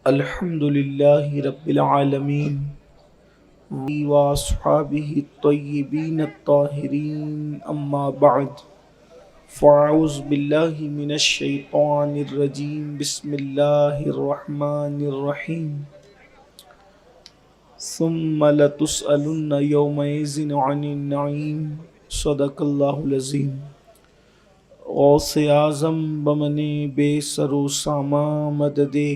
الحمد للہ رب العالمین واصحابہ الطیبین الطاہرین اما بعد فاعوذ باللہ من الشیطان الرجیم بسم اللہ الرحمن الرحیم ثم لتسألن یومئذ عن النعیم صدق اللہ العظیم۔ غوث اعظم بمن بے سر و ساما مددے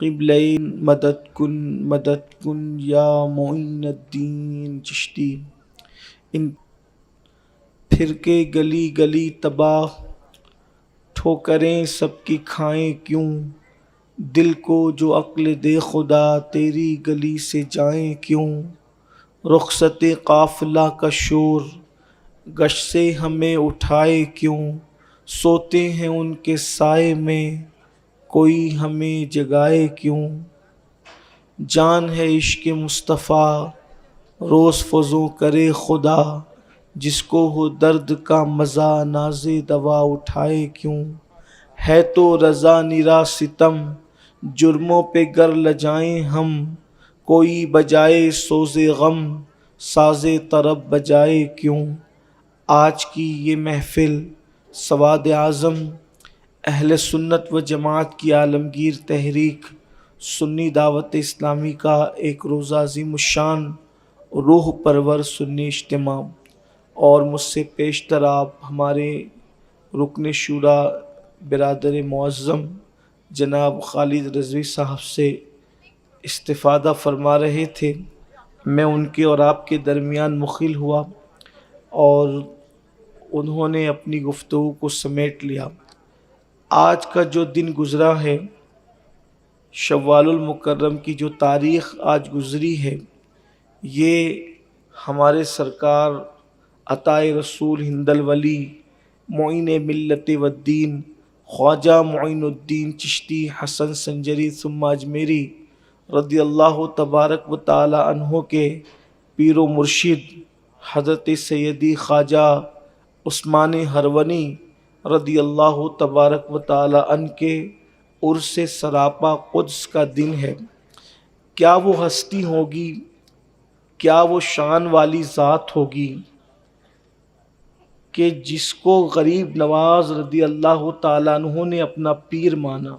قبلین مدد کن یا معین الدین چشتی۔ ان پھر کے گلی گلی تباہ ٹھوکریں سب کی کھائیں کیوں، دل کو جو عقل دے خدا تیری گلی سے جائیں کیوں۔ رخصت قافلہ کا شور گشت سے ہمیں اٹھائے کیوں، سوتے ہیں ان کے سائے میں کوئی ہمیں جگائے کیوں۔ جان ہے عشق مصطفیٰ روز فزوں کرے خدا، جس کو ہو درد کا مزہ ناز دوا اٹھائے کیوں۔ ہے تو رضا نرا ستم جرموں پہ گر لجائیں ہم، کوئی بجائے سوز غم ساز طرب بجائے کیوں۔ آج کی یہ محفل سواد اعظم اہل سنت و جماعت کی عالمگیر تحریک سنی دعوت اسلامی کا ایک روزہ عظیم الشان روح پرور سنی اجتماع، اور مجھ سے پیشتر آپ ہمارے رکن شورا برادر معظم جناب خالد رضوی صاحب سے استفادہ فرما رہے تھے۔ میں ان کے اور آپ کے درمیان مخل ہوا اور انہوں نے اپنی گفتگو کو سمیٹ لیا۔ آج کا جو دن گزرا ہے، شوال المکرم کی جو تاریخ آج گزری ہے، یہ ہمارے سرکار عطائے رسول ہند الولی معین ملت والدین خواجہ معین الدین چشتی حسن سنجری ثم اجمیری رضی اللہ تبارک و تعالی عنہ کے پیر و مرشد حضرت سیدی خواجہ عثمان ہرونی رضی اللہ تبارک و تعالی عنہ کے عرس سراپا قدس کا دن ہے۔ کیا وہ ہستی ہوگی، کیا وہ شان والی ذات ہوگی کہ جس کو غریب نواز رضی اللہ تعالیٰ عنہ نے اپنا پیر مانا،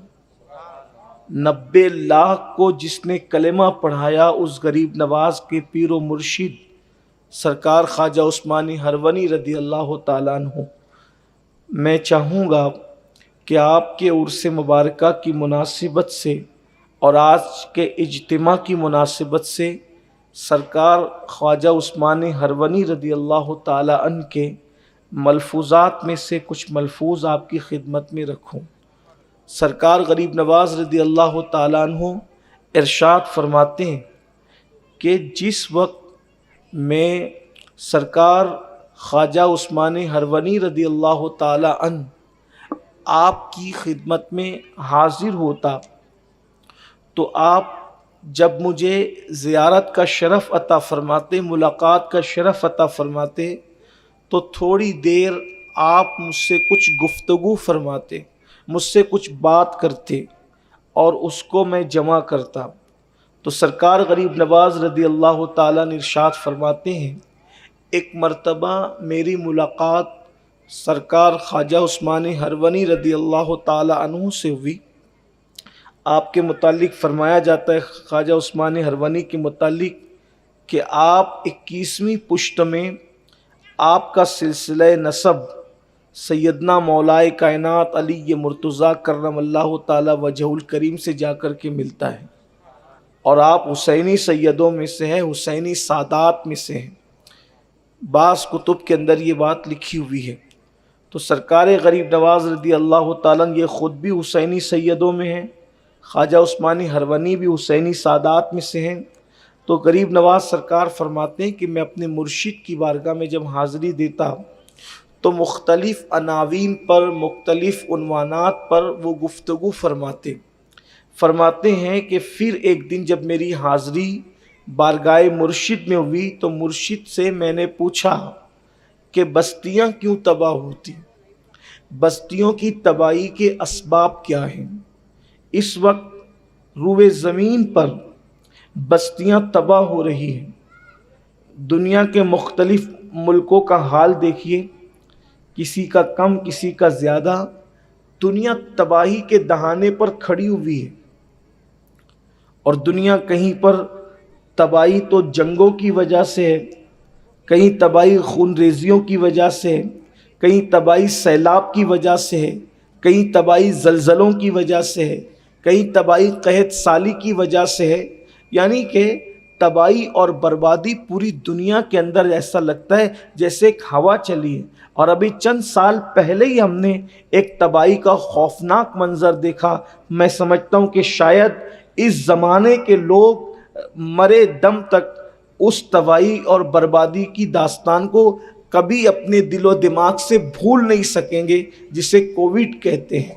90 لاکھ کو جس نے کلمہ پڑھایا اس غریب نواز کے پیر و مرشد سرکار خواجہ عثمان ہرونی رضی اللہ تعالیٰ عنہ۔ میں چاہوں گا کہ آپ کے عرس مبارکہ کی مناسبت سے اور آج کے اجتماع کی مناسبت سے سرکار خواجہ عثمان ہرونی رضی اللہ تعالی عنہ کے ملفوظات میں سے کچھ ملفوظ آپ کی خدمت میں رکھوں۔ سرکار غریب نواز رضی اللہ تعالی عنہ ارشاد فرماتے ہیں کہ جس وقت میں سرکار خواجہ عثمان ہرونی رضی اللہ تعالی عنہ آپ کی خدمت میں حاضر ہوتا تو آپ جب مجھے زیارت کا شرف عطا فرماتے، ملاقات کا شرف عطا فرماتے، تو تھوڑی دیر آپ مجھ سے کچھ گفتگو فرماتے، مجھ سے کچھ بات کرتے اور اس کو میں جمع کرتا۔ تو سرکار غریب نواز رضی اللہ تعالیٰ نے ارشاد فرماتے ہیں، ایک مرتبہ میری ملاقات سرکار خواجہ عثمان ہرونی رضی اللہ تعالی عنہ سے ہوئی۔ آپ کے متعلق فرمایا جاتا ہے، خواجہ عثمان ہرونی کے متعلق، کہ آپ 21ویں پشت میں آپ کا سلسلہ نسب سیدنا مولائے کائنات علی مرتضیٰ کرم اللہ تعالی وجہ الکریم سے جا کر کے ملتا ہے، اور آپ حسینی سیدوں میں سے ہیں، حسینی سادات میں سے ہیں۔ بعض کتب کے اندر یہ بات لکھی ہوئی ہے۔ تو سرکار غریب نواز رضی اللہ تعالیٰ یہ خود بھی حسینی سیدوں میں ہیں، خواجہ عثمان ہرونی بھی حسینی سادات میں سے ہیں۔ تو غریب نواز سرکار فرماتے ہیں کہ میں اپنے مرشد کی بارگاہ میں جب حاضری دیتا تو مختلف عناوین پر، مختلف عنوانات پر وہ گفتگو فرماتے ہیں کہ پھر ایک دن جب میری حاضری بارگاہ مرشد میں ہوئی تو مرشد سے میں نے پوچھا کہ بستیاں کیوں تباہ ہوتی، بستیوں کی تباہی کے اسباب کیا ہیں۔ اس وقت روئے زمین پر بستیاں تباہ ہو رہی ہیں۔ دنیا کے مختلف ملکوں کا حال دیکھیے، کسی کا کم کسی کا زیادہ، دنیا تباہی کے دہانے پر کھڑی ہوئی ہے۔ اور دنیا کہیں پر تباہی تو جنگوں کی وجہ سے ہے، کہیں تباہی خون ریزیوں کی وجہ سے ہے، کہیں تباہی سیلاب کی وجہ سے ہے، کہیں تباہی زلزلوں کی وجہ سے ہے، کہیں تباہی قحط سالی کی وجہ سے ہے۔ یعنی کہ تباہی اور بربادی پوری دنیا کے اندر ایسا لگتا ہے جیسے ایک ہوا چلی ہے۔ اور ابھی چند سال پہلے ہی ہم نے ایک تباہی کا خوفناک منظر دیکھا۔ میں سمجھتا ہوں کہ شاید اس زمانے کے لوگ مرے دم تک اس تباہی اور بربادی کی داستان کو کبھی اپنے دل و دماغ سے بھول نہیں سکیں گے، جسے کووڈ کہتے ہیں۔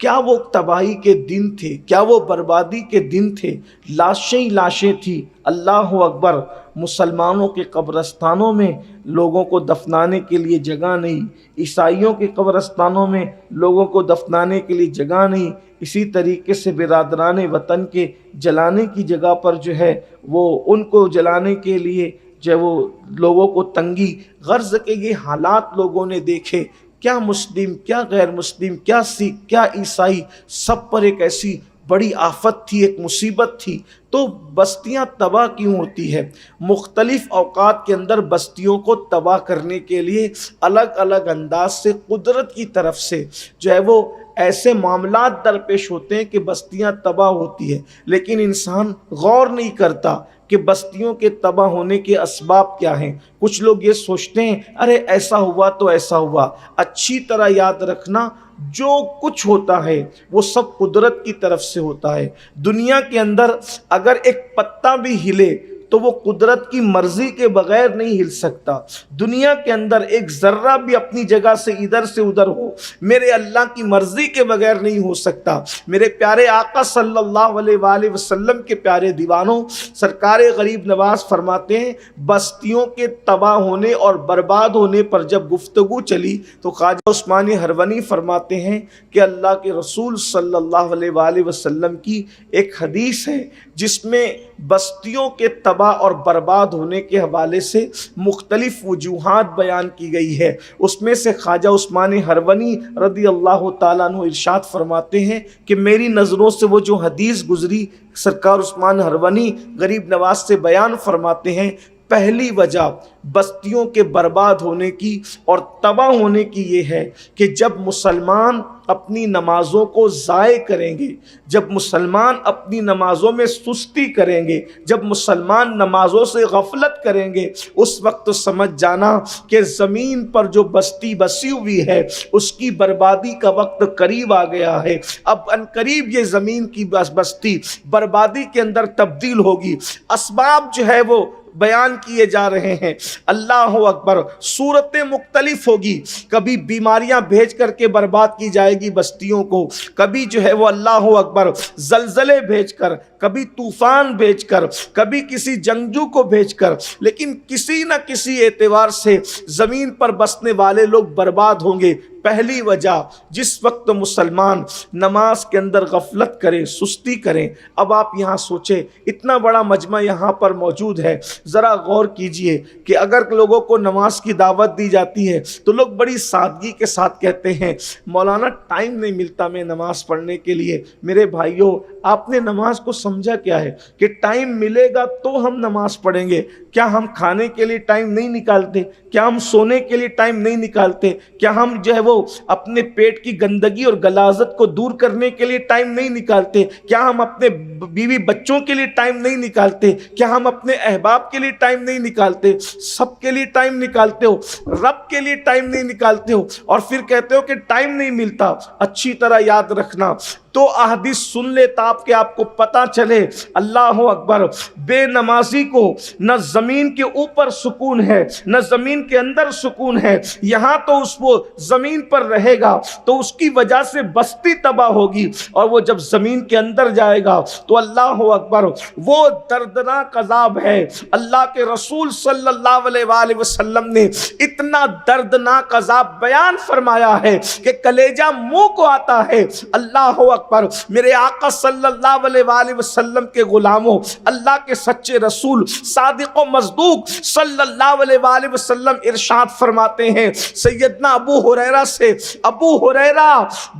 کیا وہ تباہی کے دن تھے، کیا وہ بربادی کے دن تھے، لاشیں ہی لاشیں تھی۔ اللہ اکبر، مسلمانوں کے قبرستانوں میں لوگوں کو دفنانے کے لیے جگہ نہیں، عیسائیوں کے قبرستانوں میں لوگوں کو دفنانے کے لیے جگہ نہیں، اسی طریقے سے برادران وطن کے جلانے کی جگہ پر جو ہے وہ ان کو جلانے کے لیے جو وہ لوگوں کو تنگی، غرض کے یہ حالات لوگوں نے دیکھے۔ کیا مسلم، کیا غیر مسلم، کیا سکھ، کیا عیسائی، سب پر ایک ایسی بڑی آفت تھی، ایک مصیبت تھی۔ تو بستیاں تباہ کیوں ہوتی ہے؟ مختلف اوقات کے اندر بستیوں کو تباہ کرنے کے لیے الگ الگ انداز سے قدرت کی طرف سے جو ہے وہ ایسے معاملات درپیش ہوتے ہیں کہ بستیاں تباہ ہوتی ہے، لیکن انسان غور نہیں کرتا کہ بستیوں کے تباہ ہونے کے اسباب کیا ہیں۔ کچھ لوگ یہ سوچتے ہیں ارے ایسا ہوا تو ایسا ہوا۔ اچھی طرح یاد رکھنا، جو کچھ ہوتا ہے وہ سب قدرت کی طرف سے ہوتا ہے۔ دنیا کے اندر اگر ایک پتا بھی ہلے تو وہ قدرت کی مرضی کے بغیر نہیں ہل سکتا۔ دنیا کے اندر ایک ذرہ بھی اپنی جگہ سے ادھر سے ادھر ہو، میرے اللہ کی مرضی کے بغیر نہیں ہو سکتا۔ میرے پیارے آقا صلی اللہ علیہ وآلہ وسلم کے پیارے دیوانوں، سرکار غریب نواز فرماتے ہیں بستیوں کے تباہ ہونے اور برباد ہونے پر جب گفتگو چلی تو خواجہ عثمان ہرونی فرماتے ہیں کہ اللہ کے رسول صلی اللہ علیہ وآلہ وسلم کی ایک حدیث ہے جس میں بستیوں کے تباہ اور برباد ہونے کے حوالے سے مختلف وجوہات بیان کی گئی ہے۔ اس میں سے خواجہ عثمان ہرونی رضی اللہ تعالیٰ عنہ ارشاد فرماتے ہیں کہ میری نظروں سے وہ جو حدیث گزری، سرکار عثمان ہرونی غریب نواز سے بیان فرماتے ہیں، پہلی وجہ بستیوں کے برباد ہونے کی اور تباہ ہونے کی یہ ہے کہ جب مسلمان اپنی نمازوں کو ضائع کریں گے، جب مسلمان اپنی نمازوں میں سستی کریں گے، جب مسلمان نمازوں سے غفلت کریں گے، اس وقت سمجھ جانا کہ زمین پر جو بستی بسی ہوئی ہے اس کی بربادی کا وقت قریب آ گیا ہے۔ اب ان قریب یہ زمین کی بستی بربادی کے اندر تبدیل ہوگی۔ اسباب جو ہے وہ بیان کیے جا رہے ہیں، اللہ اکبر، صورتیں مختلف ہوگی، کبھی بیماریاں بھیج کر کے برباد کی جائے گی بستیوں کو، کبھی جو ہے وہ اللہ اکبر زلزلے بھیج کر، کبھی طوفان بھیج کر، کبھی کسی جنگجو کو بھیج کر، لیکن کسی نہ کسی اعتبار سے زمین پر بسنے والے لوگ برباد ہوں گے۔ پہلی وجہ، جس وقت مسلمان نماز کے اندر غفلت کریں، سستی کریں۔ اب آپ یہاں سوچیں، اتنا بڑا مجمع یہاں پر موجود ہے، ذرا غور کیجئے کہ اگر لوگوں کو نماز کی دعوت دی جاتی ہے تو لوگ بڑی سادگی کے ساتھ کہتے ہیں مولانا ٹائم نہیں ملتا میں نماز پڑھنے کے لیے۔ میرے بھائیوں، آپ نے نماز کو سمجھا کیا ہے کہ ٹائم ملے گا تو ہم نماز پڑھیں گے؟ کیا ہم کھانے کے لیے ٹائم نہیں نکالتے؟ کیا ہم سونے کے لیے ٹائم نہیں نکالتے؟ کیا ہم جو ہے وہ اپنے پیٹ کی گندگی اور غلاظت کو دور کرنے کے لیے ٹائم نہیں نکالتے؟ کیا ہم اپنے بیوی بچوں کے لیے ٹائم نہیں نکالتے؟ کیا ہم اپنے احباب کے لیے ٹائم نہیں نکالتے؟ سب کے لیے ٹائم نکالتے ہو، رب کے لیے ٹائم نہیں نکالتے ہو، اور پھر کہتے ہو کہ ٹائم نہیں ملتا۔ اچھی طرح یاد رکھنا، تو احادیث سن لے تاپ کہ آپ کو پتا چلے، اللہ اکبر، بے نمازی کو نہ زمین کے اوپر سکون ہے نہ زمین کے اندر سکون ہے۔ یہاں تو وہ زمین پر رہے گا تو اس کی وجہ سے بستی تباہ ہوگی، اور وہ جب زمین کے اندر جائے گا تو اللہ اکبر وہ دردناک عذاب ہے۔ اللہ کے رسول صلی اللہ علیہ وآلہ وسلم نے اتنا دردناک عذاب بیان فرمایا ہے کہ کلیجہ منہ کو آتا ہے۔ اللہ اکبر، میرے آقا صلی اللہ علیہ وآلہ وسلم کے غلاموں، اللہ کے سچے رسول صادق و مصدوق صلی اللہ علیہ وآلہ وسلم ارشاد فرماتے ہیں سیدنا ابو ہریرہ سے، ابو ہریرہ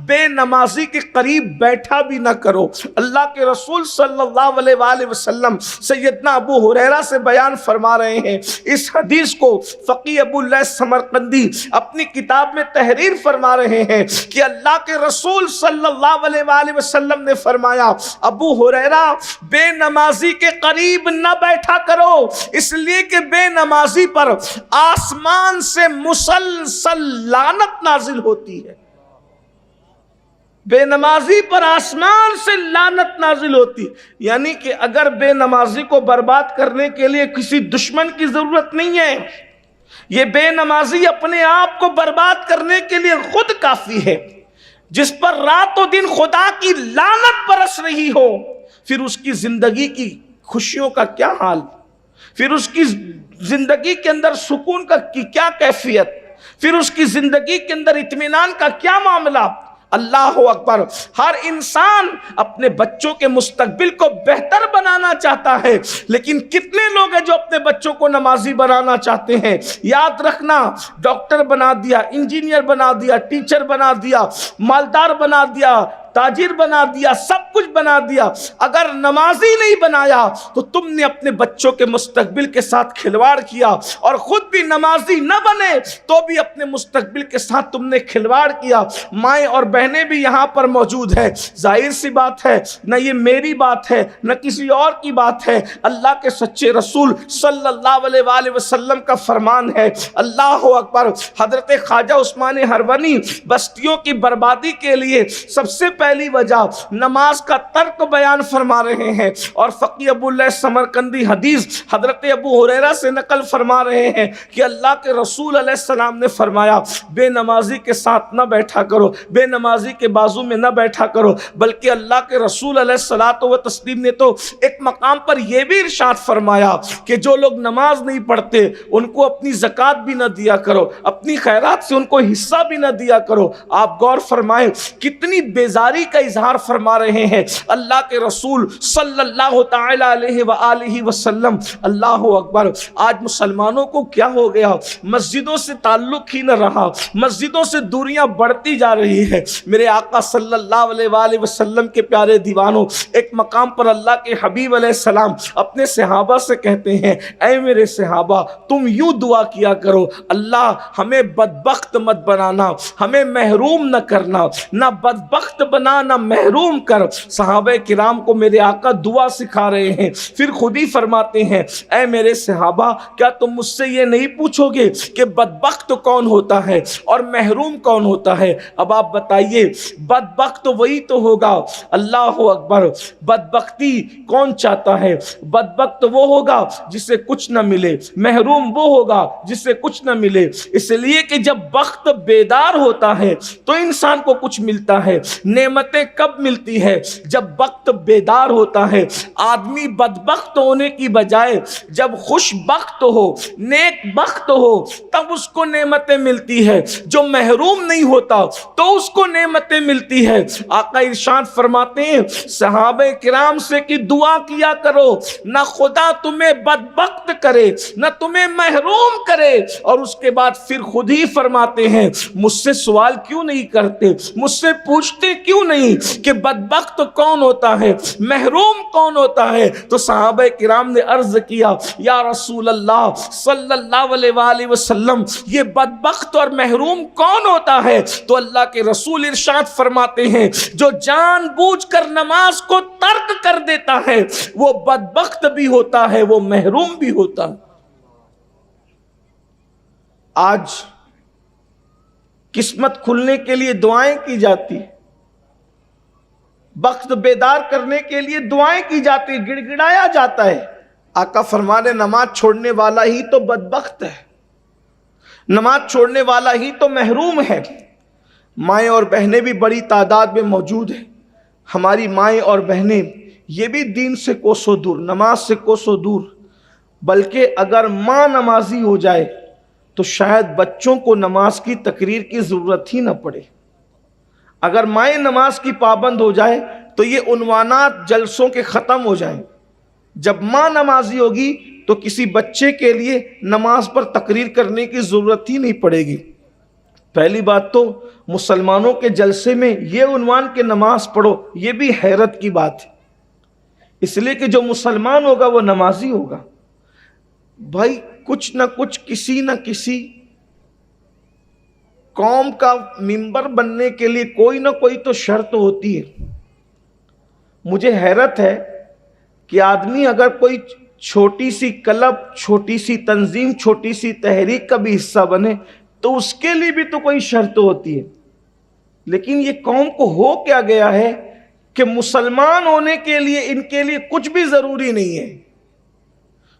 بے نمازی کے قریب بیٹھا بھی نہ کرو۔ اللہ کے رسول صلی اللہ علیہ وآلہ وسلم سیدنا ابو ہریرہ سے بیان فرما رہے ہیں۔ اس حدیث کو فقیہ ابو اللیث سمرقندی اپنی کتاب میں تحریر فرما رہے ہیں کہ اللہ کے رسول صلی اللہ علیہ وآلہ وسلم نے فرمایا ابو ہریرہ بے نمازی کے قریب نہ بیٹھا کرو، اس لیے کہ بے نمازی پر آسمان سے مسلسل لعنت نازل ہوتی ہے۔ بے نمازی پر آسمان سے لعنت نازل ہوتی، یعنی کہ اگر بے نمازی کو برباد کرنے کے لیے کسی دشمن کی ضرورت نہیں ہے، یہ بے نمازی اپنے آپ کو برباد کرنے کے لیے خود کافی ہے۔ جس پر رات و دن خدا کی لعنت برس رہی ہو، پھر اس کی زندگی کی خوشیوں کا کیا حال، پھر اس کی زندگی کے اندر سکون کا کیا کیفیت، پھر اس کی زندگی کے اندر اطمینان کا کیا معاملہ۔ اللہ اکبر، ہر انسان اپنے بچوں کے مستقبل کو بہتر بنانا چاہتا ہے، لیکن کتنے لوگ ہیں جو اپنے بچوں کو نمازی بنانا چاہتے ہیں؟ یاد رکھنا، ڈاکٹر بنا دیا، انجینئر بنا دیا، ٹیچر بنا دیا، مالدار بنا دیا، تاجر بنا دیا، سب کچھ بنا دیا، اگر نمازی نہیں بنایا تو تم نے اپنے بچوں کے مستقبل کے ساتھ کھلواڑ کیا، اور خود بھی نمازی نہ بنے تو بھی اپنے مستقبل کے ساتھ تم نے کھلواڑ کیا۔ مائیں اور بہنیں بھی یہاں پر موجود ہیں، ظاہر سی بات ہے، نہ یہ میری بات ہے نہ کسی اور کی بات ہے، اللہ کے سچے رسول صلی اللہ علیہ وآلہ وسلم کا فرمان ہے۔ اللہ اکبر، حضرت خواجہ عثمان ہرونی بستیوں کی بربادی کے لیے سب سے پہلی وجہ نماز کا ترک بیان فرما رہے ہیں، اور فقیہ ابو اللیث سمرقندی حدیث حضرت ابو ہریرہ سے نقل فرما رہے ہیں کہ اللہ کے رسول علیہ السلام نے فرمایا بے نمازی کے ساتھ نہ بیٹھا کرو، بے نمازی کے بازو میں نہ بیٹھا کرو، بلکہ اللہ کے رسول علیہ الصلوۃ والتسلیم نے تو ایک مقام پر یہ بھی ارشاد فرمایا کہ جو لوگ نماز نہیں پڑھتے ان کو اپنی زکوٰۃ بھی نہ دیا کرو، اپنی خیرات سے ان کو حصہ بھی نہ دیا کرو۔ آپ غور فرمائیں کتنی بیزاری کا اظہار فرما رہے ہیں اللہ کے رسول صلی اللہ تعالی علیہ وآلہ وسلم۔ اللہ اکبر، آج مسلمانوں کو کیا ہو گیا؟ مسجدوں سے تعلق ہی نہ رہا، مسجدوں سے دوریاں بڑھتی جا رہی ہے۔ میرے آقا صلی اللہ علیہ وآلہ وسلم کے پیارے دیوانوں، ایک مقام پر اللہ کے حبیب علیہ السلام اپنے صحابہ سے کہتے ہیں اے میرے صحابہ تم یوں دعا کیا کرو، اللہ ہمیں بدبخت مت بنانا، ہمیں محروم نہ کرنا، نہ بدبخت بنا نہ محروم کر۔ صحابہ کرام کو میرے آقا دعا سکھا رہے ہیں، پھر خود ہی فرماتے ہیں اے میرے صحابہ کیا تم مجھ سے یہ نہیں پوچھو گے کہ بدبخت کون ہوتا ہے اور محروم کون ہوتا ہے؟ اب آپ بتائیے، بدبخت وہی تو ہوگا، اللہ اکبر، بدبختی کون چاہتا ہے؟ بدبخت وہ ہوگا جسے کچھ نہ ملے، محروم وہ ہوگا جسے کچھ نہ ملے۔ اس لیے کہ جب بخت بیدار ہوتا ہے تو انسان کو کچھ ملتا ہے۔ نعمتیں کب ملتی ہے؟ جب وقت بیدار ہوتا ہے۔ آدمی بدبخت ہونے کی بجائے جب خوش بخت ہو، نیک بخت ہو، تب اس کو نعمتیں ملتی ہے۔ جو محروم نہیں ہوتا تو اس کو نعمتیں ملتی ہے۔ آقا ارشاد فرماتے ہیں صحابہ کرام سے کہ دعا کیا کرو نہ خدا تمہیں بدبخت کرے نہ تمہیں محروم کرے، اور اس کے بعد پھر خود ہی فرماتے ہیں مجھ سے سوال کیوں نہیں کرتے، مجھ سے پوچھتے کیوں نہیں کہ بدبخت کون ہوتا ہے، محروم کون ہوتا ہے؟ تو صحابہ کرام نے عرض کیا یا رسول اللہ صلی اللہ علیہ وآلہ وسلم یہ بدبخت اور محروم کون ہوتا ہے؟ تو اللہ کے رسول ارشاد فرماتے ہیں جو جان بوجھ کر نماز کو ترک کر دیتا ہے وہ بدبخت بھی ہوتا ہے، وہ محروم بھی ہوتا ہے۔ آج قسمت کھلنے کے لیے دعائیں کی جاتی، بخت بیدار کرنے کے لیے دعائیں کی جاتی، گڑ گڑایا جاتا ہے۔ آقا فرمانے نماز چھوڑنے والا ہی تو بدبخت ہے، نماز چھوڑنے والا ہی تو محروم ہے۔ مائیں اور بہنیں بھی بڑی تعداد میں موجود ہیں۔ ہماری مائیں اور بہنیں یہ بھی دین سے کوسوں دور، نماز سے کوسوں دور، بلکہ اگر ماں نمازی ہو جائے تو شاید بچوں کو نماز کی تقریر کی ضرورت ہی نہ پڑے۔ اگر مائیں نماز کی پابند ہو جائے تو یہ عنوانات جلسوں کے ختم ہو جائیں. جب ماں نمازی ہوگی تو کسی بچے کے لیے نماز پر تقریر کرنے کی ضرورت ہی نہیں پڑے گی. پہلی بات تو مسلمانوں کے جلسے میں یہ عنوان کہ نماز پڑھو، یہ بھی حیرت کی بات ہے، اس لیے کہ جو مسلمان ہوگا وہ نمازی ہوگا. بھائی کچھ نہ کچھ، کسی نہ کسی قوم کا ممبر بننے کے لیے کوئی نہ کوئی تو شرط ہوتی ہے. مجھے حیرت ہے کہ آدمی اگر کوئی چھوٹی سی کلب، چھوٹی سی تنظیم، چھوٹی سی تحریک کا بھی حصہ بنے تو اس کے لیے بھی تو کوئی شرط ہوتی ہے. لیکن یہ قوم کو ہو کیا گیا ہے کہ مسلمان ہونے کے لیے ان کے لیے کچھ بھی ضروری نہیں ہے.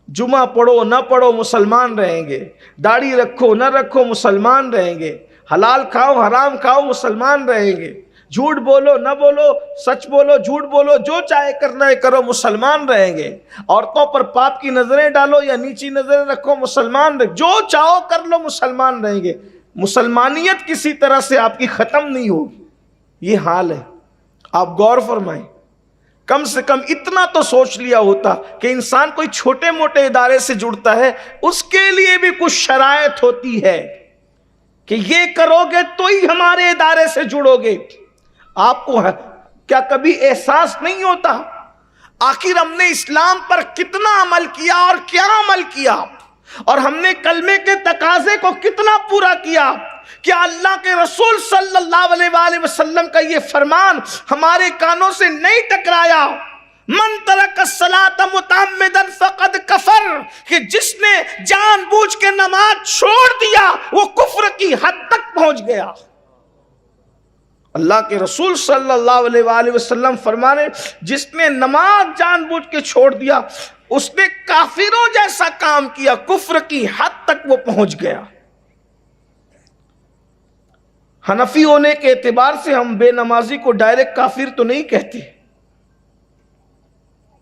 جمعہ پڑھو نہ پڑھو مسلمان رہیں گے، داڑھی رکھو نہ رکھو مسلمان رہیں گے، حلال کھاؤ حرام کھاؤ مسلمان رہیں گے، جھوٹ بولو نہ بولو، سچ بولو جھوٹ بولو، جو چاہے کرنا ہے کرو مسلمان رہیں گے. عورتوں پر پاپ کی نظریں ڈالو یا نیچی نظریں رکھو مسلمان رہیں گے، جو چاہو کر لو مسلمان رہیں گے. مسلمانیت کسی طرح سے آپ کی ختم نہیں ہوگی. یہ حال ہے. آپ غور فرمائیں، کم سے کم اتنا تو سوچ لیا ہوتا کہ انسان کوئی چھوٹے موٹے ادارے سے جڑتا ہے، اس کے لیے بھی کچھ شرائط ہوتی ہے کہ یہ کرو گے تو ہی ہمارے ادارے سے جڑو گے. آپ کو کیا کبھی احساس نہیں ہوتا آخر ہم نے اسلام پر کتنا عمل کیا اور کیا عمل کیا، اور ہم نے کلمے کے تقاضے کو کتنا پورا کیا؟ کیا اللہ کے رسول صلی اللہ علیہ وآلہ وسلم کا یہ فرمان ہمارے کانوں سے نہیں ٹکرایا؟ من ترک الصلاۃ متعمدا فقد کفر، کہ جس نے جان بوجھ کے نماز چھوڑ دیا وہ کفر کی حد تک پہنچ گیا. اللہ کے رسول صلی اللہ علیہ وآلہ وسلم فرمانے جس نے نماز جان بوجھ کے چھوڑ دیا اس نے کافروں جیسا کام کیا، کفر کی حد تک وہ پہنچ گیا. حنفی ہونے کے اعتبار سے ہم بے نمازی کو ڈائریکٹ کافر تو نہیں کہتے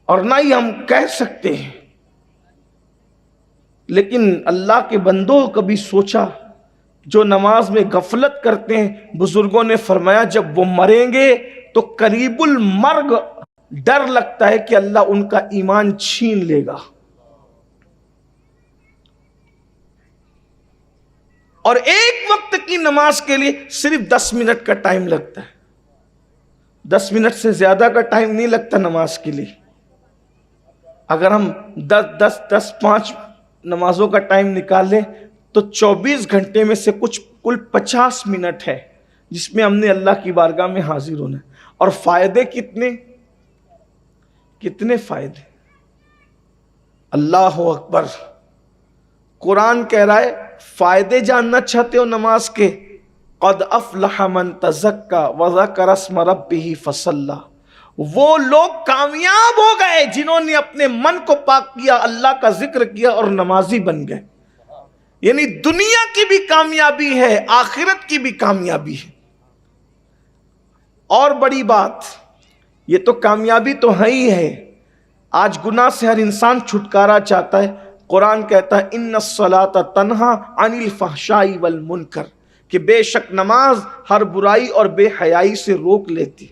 اور نہ ہی ہم کہہ سکتے ہیں، لیکن اللہ کے بندوں کبھی سوچا جو نماز میں غفلت کرتے ہیں؟ بزرگوں نے فرمایا جب وہ مریں گے تو قریب المرگ ڈر لگتا ہے کہ اللہ ان کا ایمان چھین لے گا. اور ایک وقت کی نماز کے لیے صرف 10 منٹ کا ٹائم لگتا ہے. 10 منٹ سے زیادہ کا ٹائم نہیں لگتا نماز کے لیے. اگر ہم 5 نمازوں کا ٹائم نکال لیں تو 24 گھنٹے میں سے کل 50 منٹ ہے جس میں ہم نے اللہ کی بارگاہ میں حاضر ہونا ہے. اور فائدے کتنے فائدے! اللہ اکبر. قرآن کہہ رہا ہے فائدے جاننا چاہتے ہو نماز کے؟ قد افلح من تزکا وذکر اسم ربہ فصلی. وہ لوگ کامیاب ہو گئے جنہوں نے اپنے من کو پاک کیا، اللہ کا ذکر کیا اور نمازی بن گئے. یعنی دنیا کی بھی کامیابی ہے، آخرت کی بھی کامیابی ہے. اور بڑی بات، یہ تو کامیابی تو ہے ہی ہے. آج گناہ سے ہر انسان چھٹکارا چاہتا ہے. قرآن کہتا ہے ان الصلاۃ تنہا عن الفحشاء والمنکر، کہ بے شک نماز ہر برائی اور بے حیائی سے روک لیتی.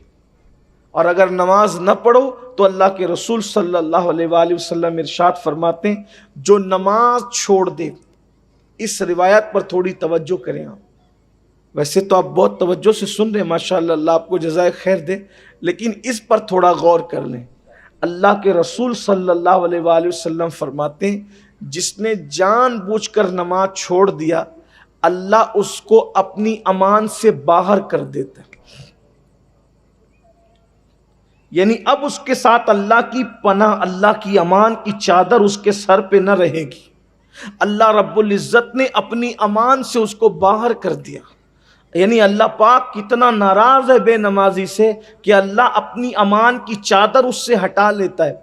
اور اگر نماز نہ پڑھو تو اللہ کے رسول صلی اللہ علیہ وآلہ وسلم ارشاد فرماتے ہیں جو نماز چھوڑ دے. اس روایت پر تھوڑی توجہ کریں. آپ ویسے تو آپ بہت توجہ سے سن رہے ہیں ماشاءاللہ، اللہ آپ کو جزائے خیر دے، لیکن اس پر تھوڑا غور کر لیں. اللہ کے رسول صلی اللہ علیہ وآلہ وسلم فرماتے ہیں جس نے جان بوجھ کر نماز چھوڑ دیا اللہ اس کو اپنی امان سے باہر کر دیتا ہے. یعنی اب اس کے ساتھ اللہ کی پناہ، اللہ کی امان کی چادر اس کے سر پہ نہ رہے گی. اللہ رب العزت نے اپنی امان سے اس کو باہر کر دیا. یعنی اللہ پاک کتنا ناراض ہے بے نمازی سے کہ اللہ اپنی امان کی چادر اس سے ہٹا لیتا ہے.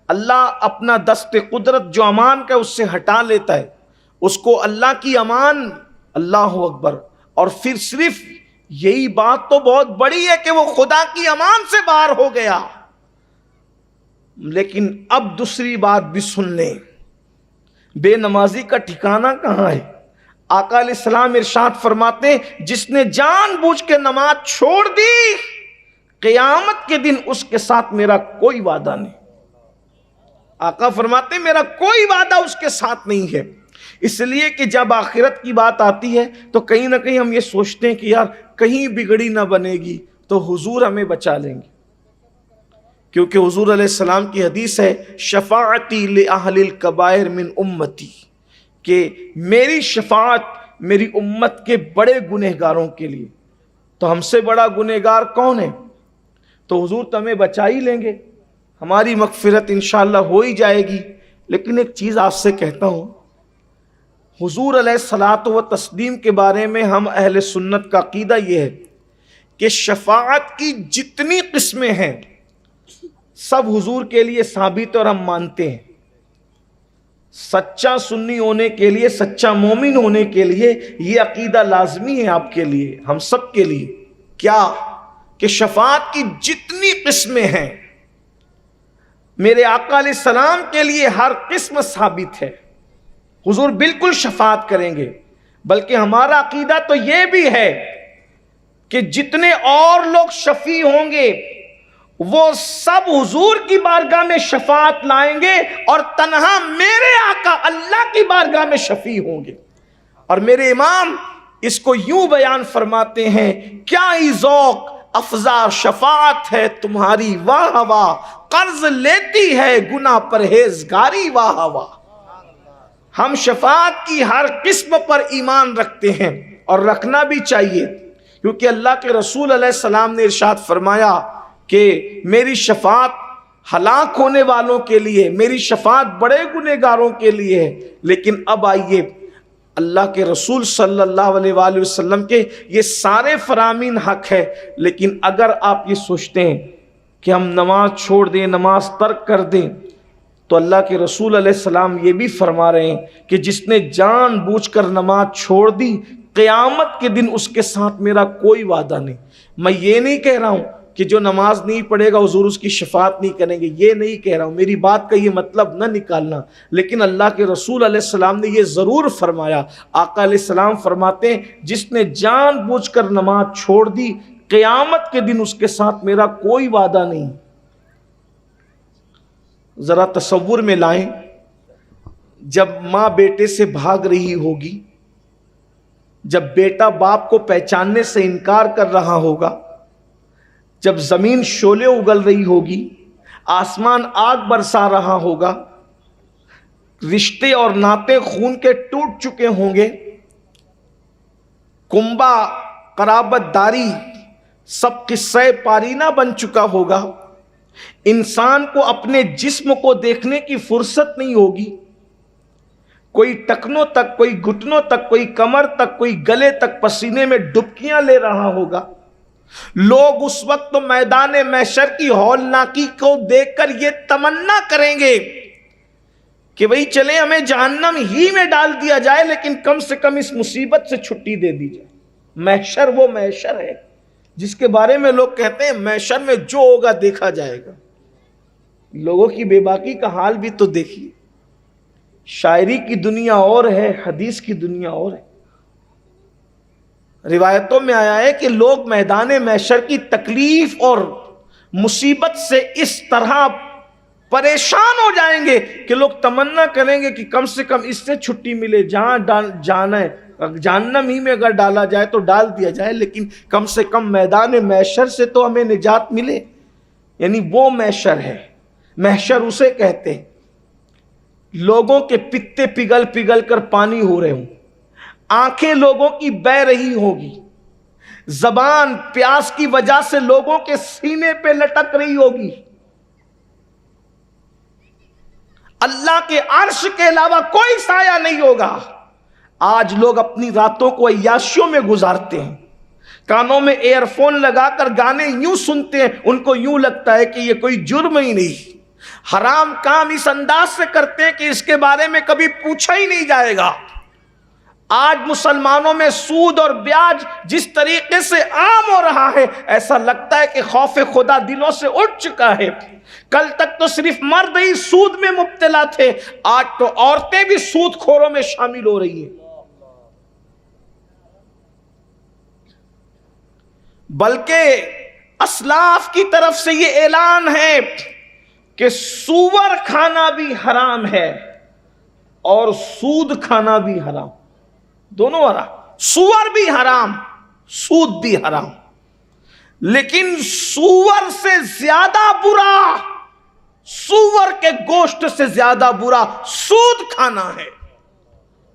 اللہ اپنا دست قدرت جو امان کا اس سے ہٹا لیتا ہے. اس کو اللہ کی امان، اللہ اکبر. اور پھر صرف یہی بات تو بہت بڑی ہے کہ وہ خدا کی امان سے باہر ہو گیا، لیکن اب دوسری بات بھی سن لیں. بے نمازی کا ٹھکانہ کہاں ہے؟ آقا علیہ السلام ارشاد فرماتے ہیں جس نے جان بوجھ کے نماز چھوڑ دی قیامت کے دن اس کے ساتھ میرا کوئی وعدہ نہیں. آقا فرماتے ہیں میرا کوئی وعدہ اس کے ساتھ نہیں ہے. اس لیے کہ جب آخرت کی بات آتی ہے تو کہیں نہ کہیں ہم یہ سوچتے ہیں کہ یار کہیں بگڑی نہ بنے گی تو حضور ہمیں بچا لیں گے، کیونکہ حضور علیہ السلام کی حدیث ہے شفاعتی لأہل الکبائر من امتی، کہ میری شفاعت میری امت کے بڑے گنہگاروں کے لیے. تو ہم سے بڑا گنہگار کون ہے؟ تو حضور تو ہمیں بچا ہی لیں گے، ہماری مغفرت انشاءاللہ ہو ہی جائے گی. لیکن ایک چیز آپ سے کہتا ہوں، حضور علیہ الصلاۃ و تسلیم کے بارے میں ہم اہل سنت کا عقیدہ یہ ہے کہ شفاعت کی جتنی قسمیں ہیں سب حضور کے لیے ثابت اور ہم مانتے ہیں. سچا سنی ہونے کے لیے، سچا مومن ہونے کے لیے یہ عقیدہ لازمی ہے آپ کے لیے، ہم سب کے لیے. کیا؟ کہ شفاعت کی جتنی قسمیں ہیں میرے آقا علیہ السلام کے لیے ہر قسم ثابت ہے. حضور بالکل شفاعت کریں گے. بلکہ ہمارا عقیدہ تو یہ بھی ہے کہ جتنے اور لوگ شفیع ہوں گے وہ سب حضور کی بارگاہ میں شفاعت لائیں گے اور تنہا میرے آقا اللہ کی بارگاہ میں شفیع ہوں گے. اور میرے امام اس کو یوں بیان فرماتے ہیں، کیا ہی ذوق افزا شفاعت ہے تمہاری واہ واہ، قرض لیتی ہے گناہ پرہیزگاری واہ واہ. ہم شفاعت کی ہر قسم پر ایمان رکھتے ہیں اور رکھنا بھی چاہیے، کیونکہ اللہ کے رسول علیہ السلام نے ارشاد فرمایا کہ میری شفاعت ہلاک ہونے والوں کے لیے، میری شفاعت بڑے گنہگاروں کے لیے ہے. لیکن اب آئیے، اللہ کے رسول صلی اللہ علیہ وآلہ وسلم کے یہ سارے فرامین حق ہے، لیکن اگر آپ یہ سوچتے ہیں کہ ہم نماز چھوڑ دیں، نماز ترک کر دیں، تو اللہ کے رسول علیہ السلام یہ بھی فرما رہے ہیں کہ جس نے جان بوجھ کر نماز چھوڑ دی قیامت کے دن اس کے ساتھ میرا کوئی وعدہ نہیں. میں یہ نہیں کہہ رہا ہوں کہ جو نماز نہیں پڑھے گا حضور اس کی شفاعت نہیں کریں گے، یہ نہیں کہہ رہا ہوں، میری بات کا یہ مطلب نہ نکالنا. لیکن اللہ کے رسول علیہ السلام نے یہ ضرور فرمایا، آقا علیہ السلام فرماتے ہیں جس نے جان بوجھ کر نماز چھوڑ دی قیامت کے دن اس کے ساتھ میرا کوئی وعدہ نہیں. ذرا تصور میں لائیں، جب ماں بیٹے سے بھاگ رہی ہوگی، جب بیٹا باپ کو پہچاننے سے انکار کر رہا ہوگا، جب زمین شعلے اگل رہی ہوگی، آسمان آگ برسا رہا ہوگا، رشتے اور ناطے خون کے ٹوٹ چکے ہوں گے، کنبہ قرابت داری سب قصہ پارینہ بن چکا ہوگا، انسان کو اپنے جسم کو دیکھنے کی فرصت نہیں ہوگی، کوئی ٹکنوں تک، کوئی گھٹنوں تک، کوئی کمر تک، کوئی گلے تک پسینے میں ڈبکیاں لے رہا ہوگا. لوگ اس وقت میدان محشر کی ہولناکی کو دیکھ کر یہ تمنا کریں گے کہ بھئی چلیں ہمیں جہنم ہی میں ڈال دیا جائے لیکن کم سے کم اس مصیبت سے چھٹی دے دی جائے. محشر وہ محشر ہے جس کے بارے میں لوگ کہتے ہیں محشر میں جو ہوگا دیکھا جائے گا. لوگوں کی بے باکی کا حال بھی تو دیکھیے. شاعری کی دنیا اور ہے، حدیث کی دنیا اور ہے. روایتوں میں آیا ہے کہ لوگ میدان محشر کی تکلیف اور مصیبت سے اس طرح پریشان ہو جائیں گے کہ لوگ تمنا کریں گے کہ کم سے کم اس سے چھٹی ملے، جہاں جانا ہے جہنم ہی میں اگر ڈالا جائے تو ڈال دیا جائے، لیکن کم سے کم میدان محشر سے تو ہمیں نجات ملے. یعنی وہ محشر ہے. محشر اسے کہتے ہیں لوگوں کے پتے پگھل پگھل کر پانی ہو رہے ہوں، آنکھیں لوگوں کی بہہ رہی ہوگی، زبان پیاس کی وجہ سے لوگوں کے سینے پہ لٹک رہی ہوگی، اللہ کے عرش کے علاوہ کوئی سایہ نہیں ہوگا. آج لوگ اپنی راتوں کو عیاشیوں میں گزارتے ہیں، کانوں میں ایئر فون لگا کر گانے یوں سنتے ہیں، ان کو یوں لگتا ہے کہ یہ کوئی جرم ہی نہیں. حرام کام اس انداز سے کرتے ہیں کہ اس کے بارے میں کبھی پوچھا ہی نہیں جائے گا. آج مسلمانوں میں سود اور بیاج جس طریقے سے عام ہو رہا ہے، ایسا لگتا ہے کہ خوف خدا دلوں سے اٹھ چکا ہے. کل تک تو صرف مرد ہی سود میں مبتلا تھے، آج تو عورتیں بھی سود خوروں میں شامل ہو رہی ہیں. بلکہ اسلاف کی طرف سے یہ اعلان ہے کہ سور کھانا بھی حرام ہے اور سود کھانا بھی حرام، دونوں حرام، سور بھی حرام، سود بھی حرام۔ لیکن سور سے زیادہ برا، سور کے گوشت سے زیادہ برا سود کھانا ہے۔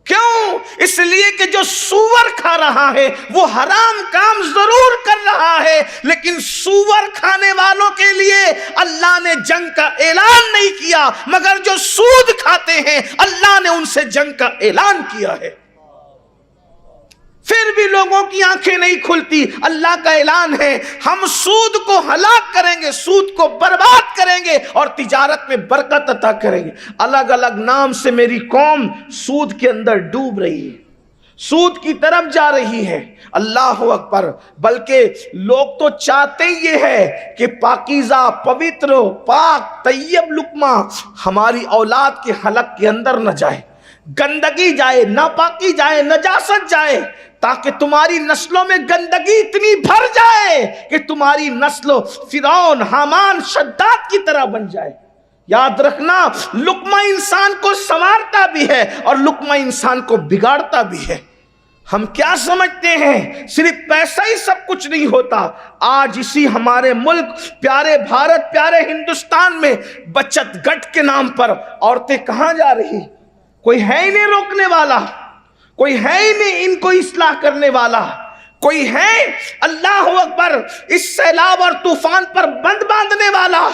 کیوں؟ اس لیے کہ جو سور کھا رہا ہے وہ حرام کام ضرور کر رہا ہے، لیکن سور کھانے والوں کے لیے اللہ نے جنگ کا اعلان نہیں کیا، مگر جو سود کھاتے ہیں اللہ نے ان سے جنگ کا اعلان کیا ہے۔ پھر بھی لوگوں کی آنکھیں نہیں کھلتی۔ اللہ کا اعلان ہے ہم سود کو ہلاک کریں گے، سود کو برباد کریں گے اور تجارت میں برکت عطا کریں گے۔ الگ الگ نام سے میری قوم سود کے اندر ڈوب رہی ہے، سود کی طرف جا رہی ہے۔ اللہ اکبر۔ بلکہ لوگ تو چاہتے یہ ہے کہ پاکیزہ، پوتر، پاک، طیب لقمہ ہماری اولاد کے حلق کے اندر نہ جائے، گندگی جائے، ناپاکی جائے، نجاست جائے، تاکہ تمہاری نسلوں میں گندگی اتنی بھر جائے کہ تمہاری نسل فرعون، حامان، شداد کی طرح بن جائے۔ یاد رکھنا، لقمہ انسان کو سنوارتا بھی ہے اور لقمہ انسان کو بگاڑتا بھی ہے۔ ہم کیا سمجھتے ہیں صرف پیسہ ہی سب کچھ نہیں ہوتا۔ آج اسی ہمارے ملک پیارے بھارت، پیارے ہندوستان میں بچت گٹ کے نام پر عورتیں کہاں جا رہی؟ کوئی ہے ہی نہیں روکنے والا، کوئی ہے ہی نہیں ان کو اصلاح کرنے والا، کوئی ہے اللہ اکبر اس سیلاب اور طوفان پر بند باندھنے والا۔